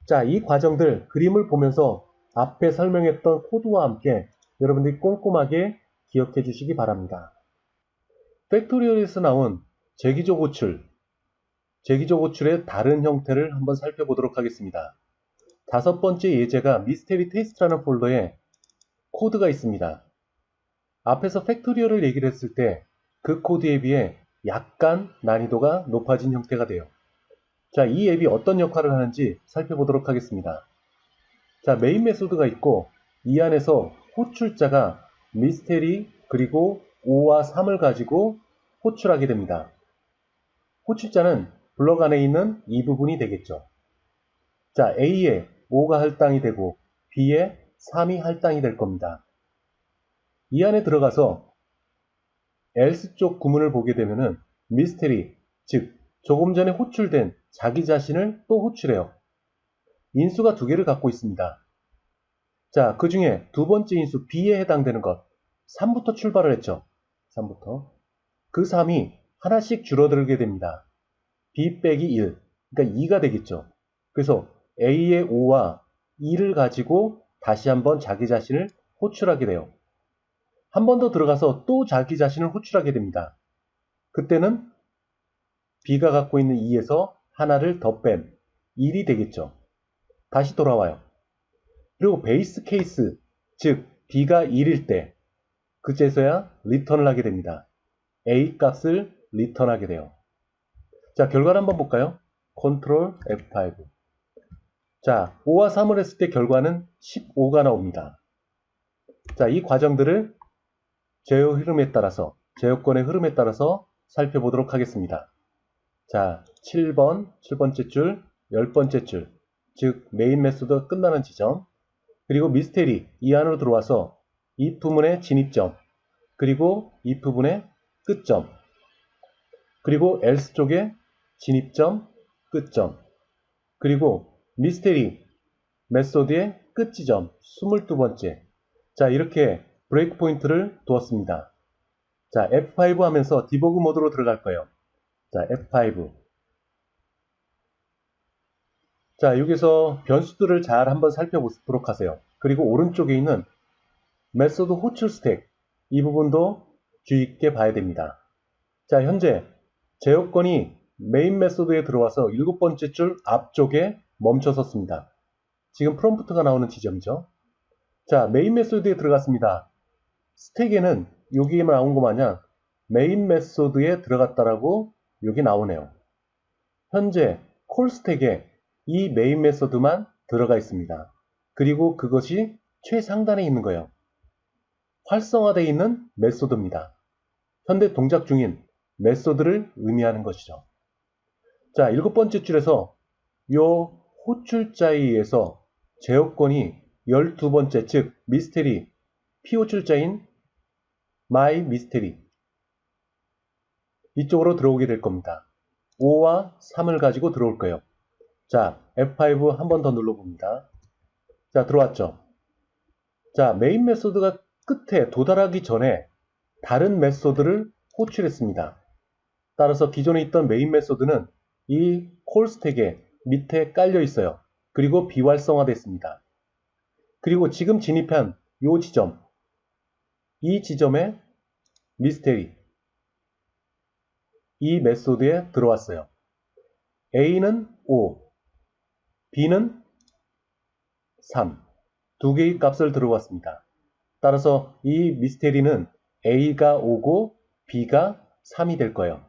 자, 이 과정들 그림을 보면서 앞에 설명했던 코드와 함께 여러분들이 꼼꼼하게 기억해 주시기 바랍니다. 팩토리얼에서 나온 재기적 호출의 다른 형태를 한번 살펴보도록 하겠습니다. 다섯 번째 예제가 미스테리 테스트라는 폴더에 코드가 있습니다. 앞에서 팩토리얼을 얘기를 했을 때 그 코드에 비해 약간 난이도가 높아진 형태가 돼요. 자, 이 앱이 어떤 역할을 하는지 살펴보도록 하겠습니다. 자, 메인 메소드가 있고 이 안에서 호출자가 미스테리 그리고 5와 3을 가지고 호출하게 됩니다. 호출자는 블럭 안에 있는 이 부분이 되겠죠. 자, A에 5가 할당이 되고 B에 3이 할당이 될 겁니다. 이 안에 들어가서 else 쪽 구문을 보게 되면은 미스테리, 즉 조금 전에 호출된 자기 자신을 또 호출해요. 인수가 두 개를 갖고 있습니다. 자, 그 중에 두 번째 인수 B에 해당되는 것 3부터 출발을 했죠. 3부터. 그 3이 하나씩 줄어들게 됩니다. B 빼기 1, 그러니까 2가 되겠죠. 그래서 A의 5와 2를 가지고 다시 한번 자기 자신을 호출하게 돼요. 한 번 더 들어가서 또 자기 자신을 호출하게 됩니다. 그때는 B가 갖고 있는 2에서 하나를 더 뺀 1이 되겠죠. 다시 돌아와요. 그리고 베이스 케이스, 즉 B가 1일 때 그제서야 리턴을 하게 됩니다. A 값을 리턴하게 돼요. 자, 결과를 한번 볼까요? 컨트롤 F5. 자, 5와 3을 했을 때 결과는 15가 나옵니다. 자, 이 과정들을 제어 흐름에 따라서, 제어권의 흐름에 따라서 살펴보도록 하겠습니다. 자, 7번째 줄, 10번째 줄, 즉 메인 메소드 끝나는 지점, 그리고 미스테리 이 안으로 들어와서 이 부분의 진입점, 그리고 이 부분의 끝점, 그리고 else 쪽에 진입점, 끝점, 그리고 미스테리 메소드의 끝지점 22번째. 자, 이렇게 브레이크 포인트를 두었습니다. 자, F5 하면서 디버그 모드로 들어갈 거예요. 자, F5. 자, 여기서 변수들을 잘 한번 살펴보도록 하세요. 그리고 오른쪽에 있는 메소드 호출 스택 이 부분도 주의 있게 봐야 됩니다. 자, 현재 제어권이 메인 메소드에 들어와서 7번째 줄 앞쪽에 멈춰섰습니다. 지금 프롬프트가 나오는 지점이죠. 자, 메인 메소드에 들어갔습니다. 스택에는 여기에 나온 것 마냥 메인 메소드에 들어갔다라고 여기 나오네요. 현재 콜 스택에 이 메인 메소드만 들어가 있습니다. 그리고 그것이 최상단에 있는 거예요. 활성화되어 있는 메소드입니다. 현재 동작 중인 메소드를 의미하는 것이죠. 자, 7번째 줄에서 요 호출자에 의해서 제어권이 12번째, 즉 미스테리 피호출자인 my mystery 이쪽으로 들어오게 될 겁니다. 5와 3을 가지고 들어올 거예요. 자, F5 한 번 더 눌러봅니다. 자, 들어왔죠. 자, 메인 메소드가 끝에 도달하기 전에 다른 메소드를 호출했습니다. 따라서 기존에 있던 메인 메소드는 이 콜 스택에 밑에 깔려 있어요. 그리고 비활성화됐습니다. 그리고 지금 진입한 이 지점, 이 지점에 미스테리 이 메소드에 들어왔어요. A는 5, B는 3, 두 개의 값을 들어왔습니다. 따라서 이 미스테리는 A가 5고 B가 3이 될 거예요.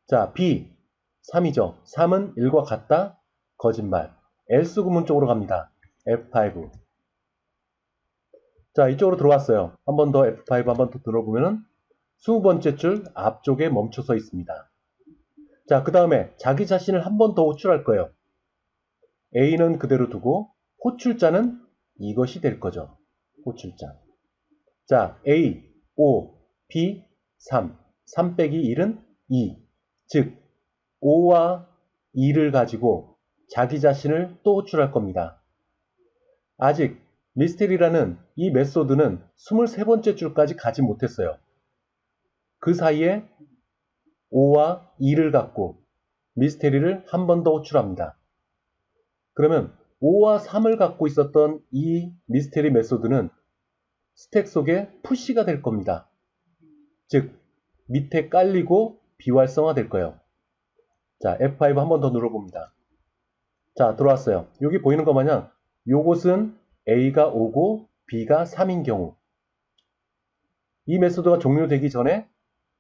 자, B 3이죠. 3은 1과 같다? 거짓말. else 구문 쪽으로 갑니다. F5. 자, 이쪽으로 들어왔어요. 한 번 더 F5 한 번 더 들어보면은 20번째 줄 앞쪽에 멈춰서 있습니다. 자, 그 다음에 자기 자신을 한 번 더 호출할 거예요. A는 그대로 두고 호출자는 이것이 될 거죠. 호출자. 자, A, 5, B, 3. 3 빼기 1은 2. 즉, 5와 2를 가지고 자기 자신을 또 호출할 겁니다. 아직 미스테리라는 이 메소드는 23번째 줄까지 가지 못했어요. 그 사이에 5와 2를 갖고 미스테리를 한 번 더 호출합니다. 그러면 5와 3을 갖고 있었던 이 미스테리 메소드는 스택 속에 푸시가 될 겁니다. 즉, 밑에 깔리고 비활성화 될 거예요. 자, F5 한 번 더 눌러봅니다. 자, 들어왔어요. 여기 보이는 것 마냥 요것은 A가 5고 B가 3인 경우 이 메소드가 종료되기 전에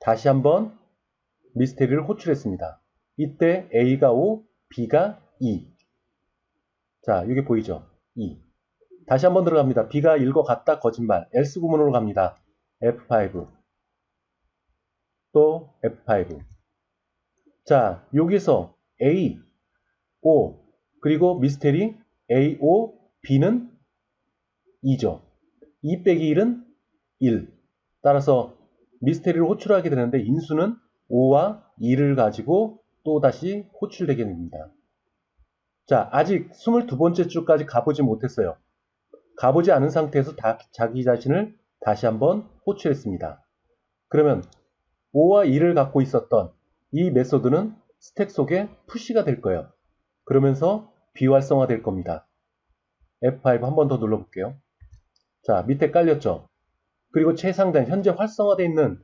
다시 한번 미스테리를 호출했습니다. 이때 A가 5, B가 2. 자, 여기 보이죠? 2. 다시 한번 들어갑니다. B가 1과 같다 거짓말. else 구문으로 갑니다. F5. 또 F5. 자, 여기서 A, O, 그리고 미스테리 A, O, B는 2죠. 2 빼기 1은 1. 따라서 미스테리를 호출하게 되는데 인수는 5와 2를 가지고 또다시 호출되게 됩니다. 자, 아직 22번째 줄까지 가보지 못했어요. 가보지 않은 상태에서 자기 자신을 다시 한번 호출했습니다. 그러면 5와 2를 갖고 있었던 이 메소드는 스택 속에 푸시가 될 거예요. 그러면서 비활성화 될 겁니다. F5 한 번 더 눌러볼게요. 자, 밑에 깔렸죠? 그리고 최상단 현재 활성화되어 있는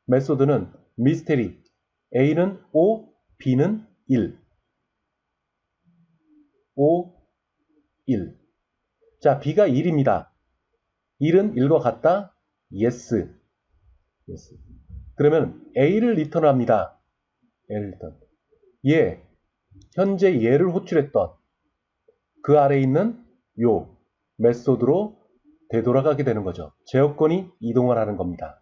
메소드는 미스테리 A는 5, B는 1. 5, 1. 자, B가 1입니다. 1은 1과 같다? Yes. Yes. 그러면 A를 리턴합니다. A를 리턴. 현재 얘를 호출했던 그 아래에 있는 요 메소드로 되돌아가게 되는 거죠. 제어권이 이동을 하는 겁니다.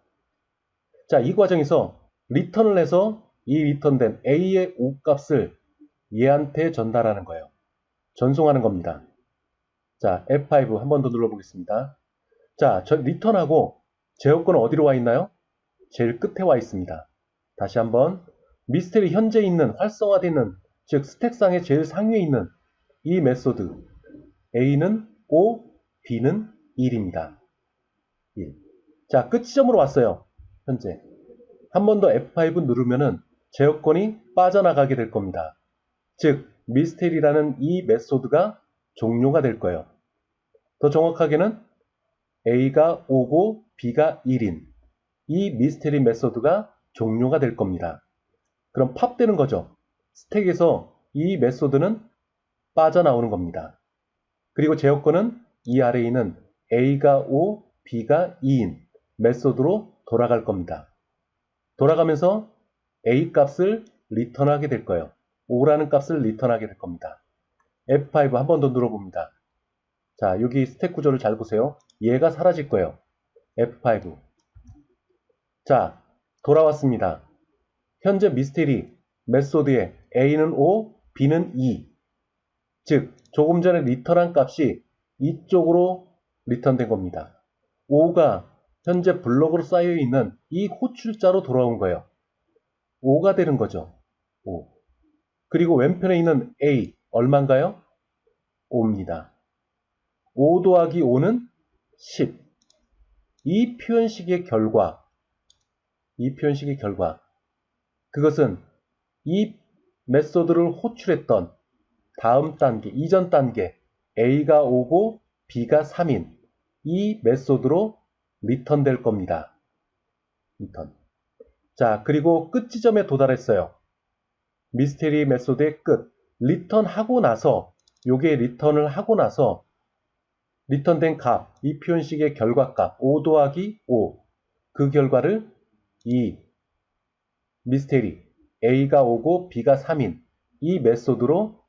자, 이 과정에서 리턴을 해서 이 리턴된 A의 5값을 얘한테 전달하는 거예요. 전송하는 겁니다. 자, F5 한 번 더 눌러보겠습니다. 자, 리턴하고 제어권은 어디로 와 있나요? 제일 끝에 와 있습니다. 다시 한번 미스테리 현재 있는 활성화되어 있는 즉 스택상의 제일 상위에 있는 이 메소드 A는 5, B는 1입니다. 1. 자, 끝 지점으로 왔어요. 현재. 한 번 더 F5 누르면은 제어권이 빠져나가게 될 겁니다. 즉, 미스테리라는 이 메소드가 종료가 될 거예요. 더 정확하게는 A가 5고 B가 1인 이 미스테리 메소드가 종료가 될 겁니다. 그럼 팝되는 거죠. 스택에서 이 메소드는 빠져나오는 겁니다. 그리고 제어권은 이 아래에 있는 A가 5, B가 2인 메소드로 돌아갈 겁니다. 돌아가면서 A 값을 리턴하게 될 거예요. 5라는 값을 리턴하게 될 겁니다. F5 한 번 더 눌러봅니다. 자, 여기 스택 구조를 잘 보세요. 얘가 사라질 거예요. F5. 자, 돌아왔습니다. 현재 미스테리 메소드에 A는 5, B는 2. 즉, 조금 전에 리턴한 값이 이쪽으로 리턴된 겁니다. 5가 현재 블록으로 쌓여있는 이 호출자로 돌아온 거예요. 5가 되는 거죠. 5. 그리고 왼편에 있는 A 얼마인가요? 5입니다. 5 더하기 5는 10. 이 표현식의 결과 그것은 이 메소드를 호출했던 다음 단계, 이전 단계 A가 5고 B가 3인 이 메소드로 리턴될 겁니다. 리턴. 자, 그리고 끝 지점에 도달했어요. 미스테리 메소드의 끝. 리턴하고 나서 요게 리턴을 하고 나서 리턴된 값, 이 표현식의 결과값 5 더하기 5. 그 결과를 이 미스테리 A가 5고 B가 3인 이 메소드로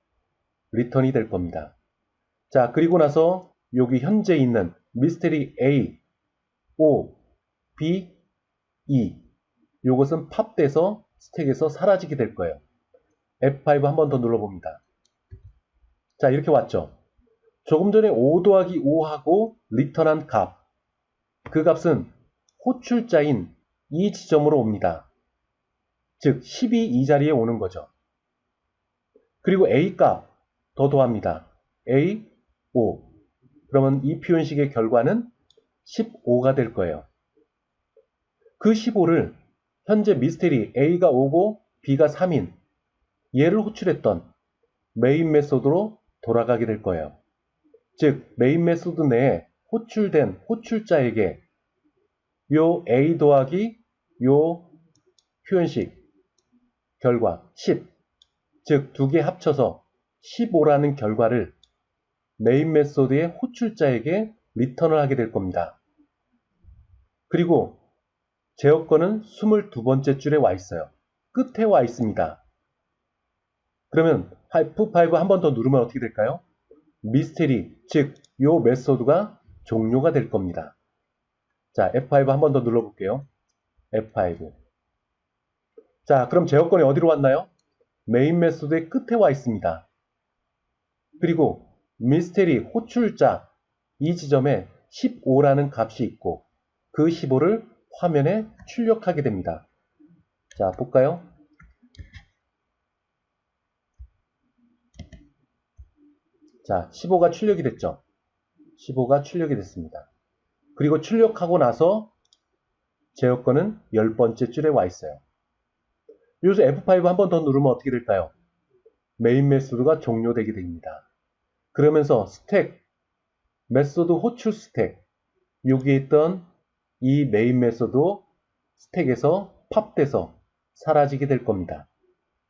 리턴이 될 겁니다. 자, 그리고 나서 여기 현재 있는 미스테리 A, O, B, E 요것은 팝돼서 스택에서 사라지게 될 거예요. F5 한 번 더 눌러봅니다. 자, 이렇게 왔죠. 조금 전에 5 더하기 5하고 리턴한 값 그 값은 호출자인 이 지점으로 옵니다. 즉 12 이 자리에 오는 거죠. 그리고 A값 더 더합니다. A, 5. 그러면 이 표현식의 결과는 15가 될 거예요. 그 15를 현재 미스테리 A가 5고 B가 3인 얘를 호출했던 메인 메소드로 돌아가게 될 거예요. 즉 메인 메소드 내에 호출된 호출자에게 요 A 더하기 요 표현식 결과 10, 즉 두 개 합쳐서 15라는 결과를 메인 메소드의 호출자에게 리턴을 하게 될 겁니다. 그리고 제어권은 22번째 줄에 와 있어요. 끝에 와 있습니다. 그러면 F5 한 번 더 누르면 어떻게 될까요? 미스테리, 즉 요 메소드가 종료가 될 겁니다. 자, F5 한 번 더 눌러볼게요. F5. 자, 그럼 제어권이 어디로 왔나요? 메인 메소드의 끝에 와 있습니다. 그리고 미스테리 호출자 이 지점에 15라는 값이 있고 그 15를 화면에 출력하게 됩니다. 자, 볼까요? 자, 15가 출력이 됐죠? 15가 출력이 됐습니다. 그리고 출력하고 나서 제어권은 10번째 줄에 와 있어요. 여기서 F5 한 번 더 누르면 어떻게 될까요? 메인 메소드가 종료되게 됩니다. 그러면서 스택, 메소드 호출 스택, 여기에 있던 이 메인 메소드 스택에서 팝돼서 사라지게 될 겁니다.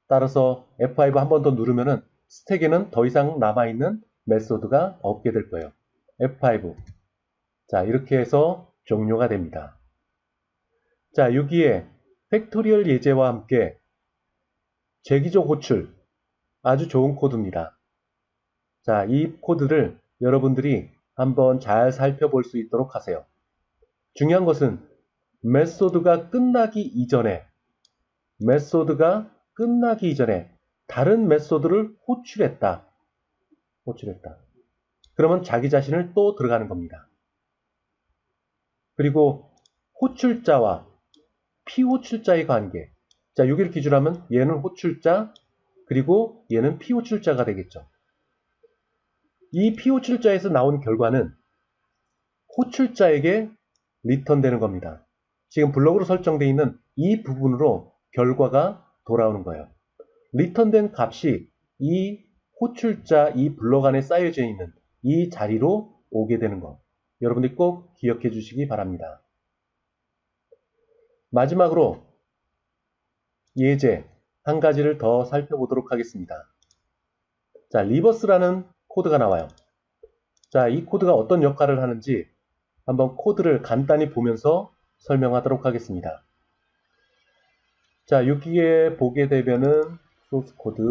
따라서 F5 한 번 더 누르면은 스택에는 더 이상 남아있는 메소드가 없게 될 거예요. F5. 자, 이렇게 해서 종료가 됩니다. 자, 여기에 팩토리얼 예제와 함께 재기적 호출, 아주 좋은 코드입니다. 자, 이 코드를 여러분들이 한번 잘 살펴볼 수 있도록 하세요. 중요한 것은 메소드가 끝나기 이전에 다른 메소드를 호출했다. 그러면 자기 자신을 또 들어가는 겁니다. 그리고 호출자와 피호출자의 관계. 자, 여기를 기준으로 하면 얘는 호출자, 그리고 얘는 피호출자가 되겠죠. 이 피호출자에서 나온 결과는 호출자에게 리턴되는 겁니다. 지금 블록으로 설정되어 있는 이 부분으로 결과가 돌아오는 거예요. 리턴된 값이 이 호출자 이 블록 안에 쌓여져 있는 이 자리로 오게 되는 것. 여러분들이 꼭 기억해 주시기 바랍니다. 마지막으로 예제 한 가지를 더 살펴보도록 하겠습니다. 자, 리버스라는 코드가 나와요. 자, 이 코드가 어떤 역할을 하는지 한번 코드를 간단히 보면서 설명하도록 하겠습니다. 자, 여기에 보게 되면은 소스 코드.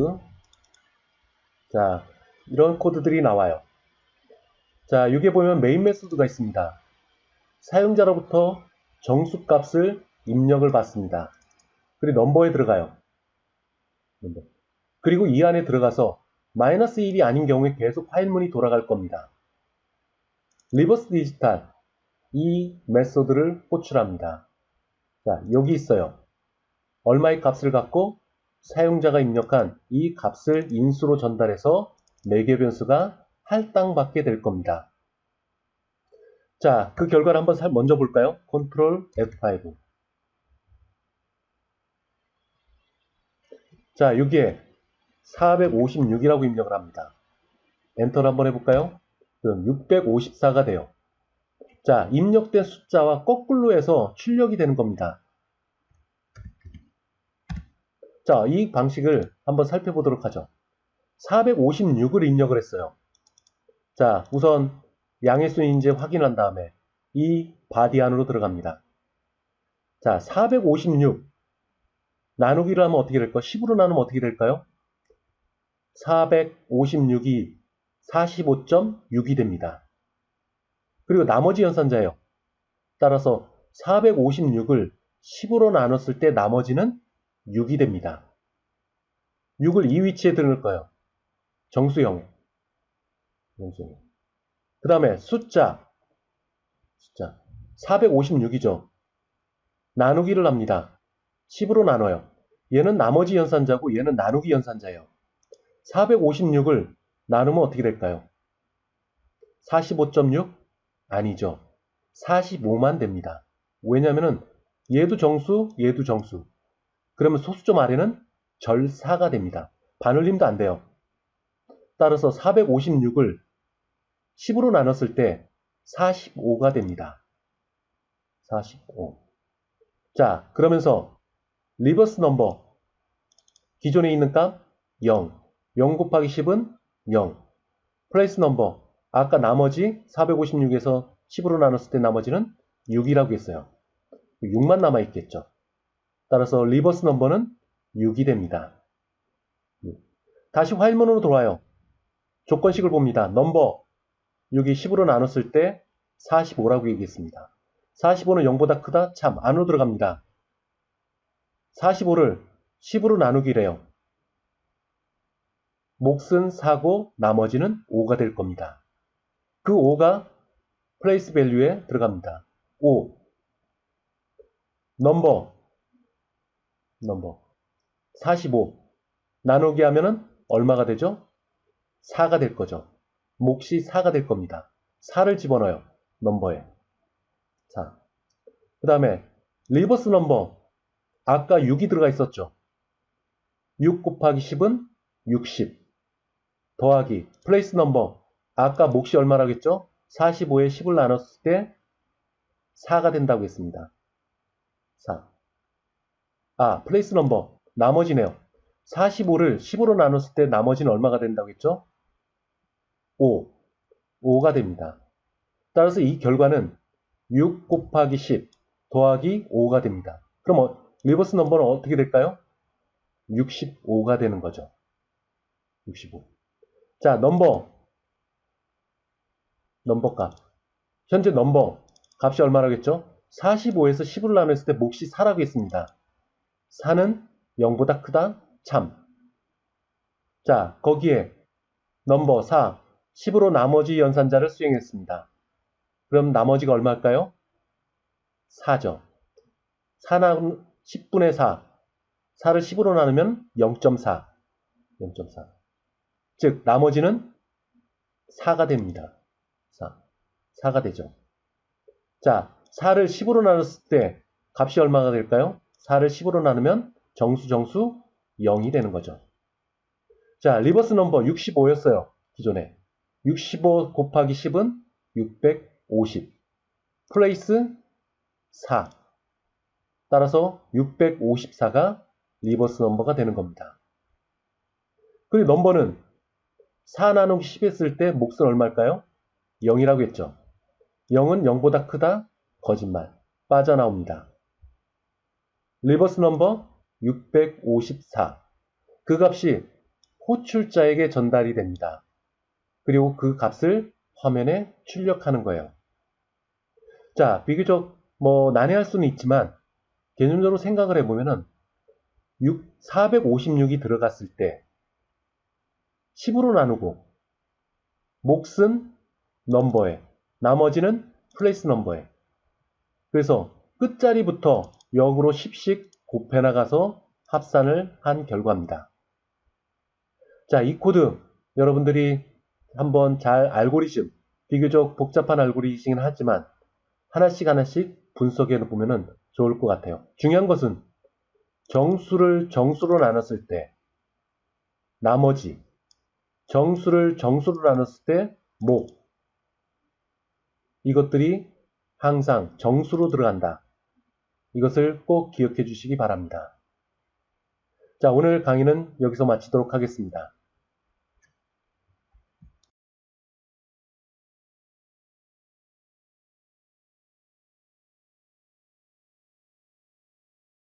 자, 이런 코드들이 나와요. 자, 여기에 보면 메인 메소드가 있습니다. 사용자로부터 정수값을 입력을 받습니다. 그리고 넘버에 들어가요. 그리고 이 안에 들어가서 -1이 아닌 경우에 계속 파일문이 돌아갈 겁니다. 리버스 디지털 이 메소드를 호출합니다. 자, 여기 있어요. 얼마의 값을 갖고 사용자가 입력한 이 값을 인수로 전달해서 매개 변수가 할당받게 될 겁니다. 자, 그 결과를 한번 먼저 볼까요? Ctrl F5. 자, 여기에 456이라고 입력을 합니다. 엔터를 한번 해볼까요? 그럼 654가 돼요. 자, 입력된 숫자와 거꾸로 해서 출력이 되는 겁니다. 자, 이 방식을 한번 살펴보도록 하죠. 456을 입력을 했어요. 자, 우선 양의 수인지 확인한 다음에 이 바디 안으로 들어갑니다. 자, 456 나누기를 하면 어떻게 될까요? 10으로 나누면 어떻게 될까요? 456이 45.6이 됩니다. 그리고 나머지 연산자예요. 따라서 456을 10으로 나눴을 때 나머지는 6이 됩니다. 6을 이 위치에 넣을 거예요. 정수형. 그 다음에 숫자. 456이죠. 나누기를 합니다. 10으로 나눠요. 얘는 나머지 연산자고 얘는 나누기 연산자예요. 456을 나누면 어떻게 될까요? 45.6? 아니죠. 45만 됩니다. 왜냐면은 얘도 정수, 얘도 정수. 그러면 소수점 아래는 절4가 됩니다. 반올림도 안 돼요. 따라서 456을 10으로 나눴을 때 45가 됩니다. 45. 자, 그러면서 리버스 넘버 기존에 있는 값 0. 0 곱하기 10은 0. 플레이스 넘버 아까 나머지 456에서 10으로 나눴을 때 나머지는 6이라고 했어요. 6만 남아있겠죠. 따라서 리버스 넘버는 6이 됩니다. 다시 화일문으로 돌아와요. 조건식을 봅니다. 넘버 여기 10으로 나눴을 때 45라고 얘기했습니다. 45는 0보다 크다? 참, 안으로 들어갑니다. 45를 10으로 나누기래요. 몫은 4고 나머지는 5가 될 겁니다. 그 5가 플레이스 밸류에 들어갑니다. 5. 넘버 45 나누기 하면은 얼마가 되죠? 4가 될 거죠. 몫이 4가 될 겁니다. 4를 집어넣어요. 넘버에. 자, 그 다음에 리버스 넘버 아까 6이 들어가 있었죠. 6 곱하기 10은 60 더하기 플레이스 넘버 아까 몫이 얼마라고 했죠? 45에 10을 나눴을 때 4가 된다고 했습니다. 4. 플레이스 넘버 나머지네요. 45를 10으로 나눴을 때 나머지는 얼마가 된다고 했죠? 5가 됩니다. 따라서 이 결과는 6 곱하기 10 더하기 5가 됩니다. 그럼 리버스 넘버는 어떻게 될까요? 65가 되는 거죠. 65. 자, 넘버 값. 현재 넘버 값이 얼마라고 했죠? 45에서 10을 나눴을 때 몫이 4라고 했습니다. 4는 0보다 크다? 참. 자, 거기에 넘버 4, 10으로 나머지 연산자를 수행했습니다. 그럼 나머지가 얼마일까요? 4죠. 4 나누면 10분의 4. 4를 10으로 나누면 0.4. 0.4. 즉, 나머지는 4가 됩니다. 4가 되죠. 자, 4를 10으로 나눴을 때 값이 얼마가 될까요? 4를 10으로 나누면 정수 0이 되는 거죠. 자, 리버스 넘버 65였어요. 기존에. 65 곱하기 10은 650. 플레이스 4. 따라서 654가 리버스 넘버가 되는 겁니다. 그리고 넘버는 4 나누기 10 했을 때 몫은 얼마일까요? 0이라고 했죠. 0은 0보다 크다? 거짓말. 빠져나옵니다. 리버스 넘버 654. 그 값이 호출자에게 전달이 됩니다. 그리고 그 값을 화면에 출력하는 거예요. 자, 비교적 난해할 수는 있지만 개념적으로 생각을 해보면은 456이 들어갔을 때 10으로 나누고 몫은 넘버에 나머지는 플레이스 넘버에 그래서 끝자리부터 역으로 10씩 곱해나가서 합산을 한 결과입니다. 자, 이 코드 여러분들이 한번 잘 비교적 복잡한 알고리즘이긴 하지만 하나씩 분석해 보면 좋을 것 같아요. 중요한 것은 정수를 정수로 나눴을 때 나머지, 정수를 정수로 나눴을 때 목, 이것들이 항상 정수로 들어간다. 이것을 꼭 기억해 주시기 바랍니다. 자, 오늘 강의는 여기서 마치도록 하겠습니다.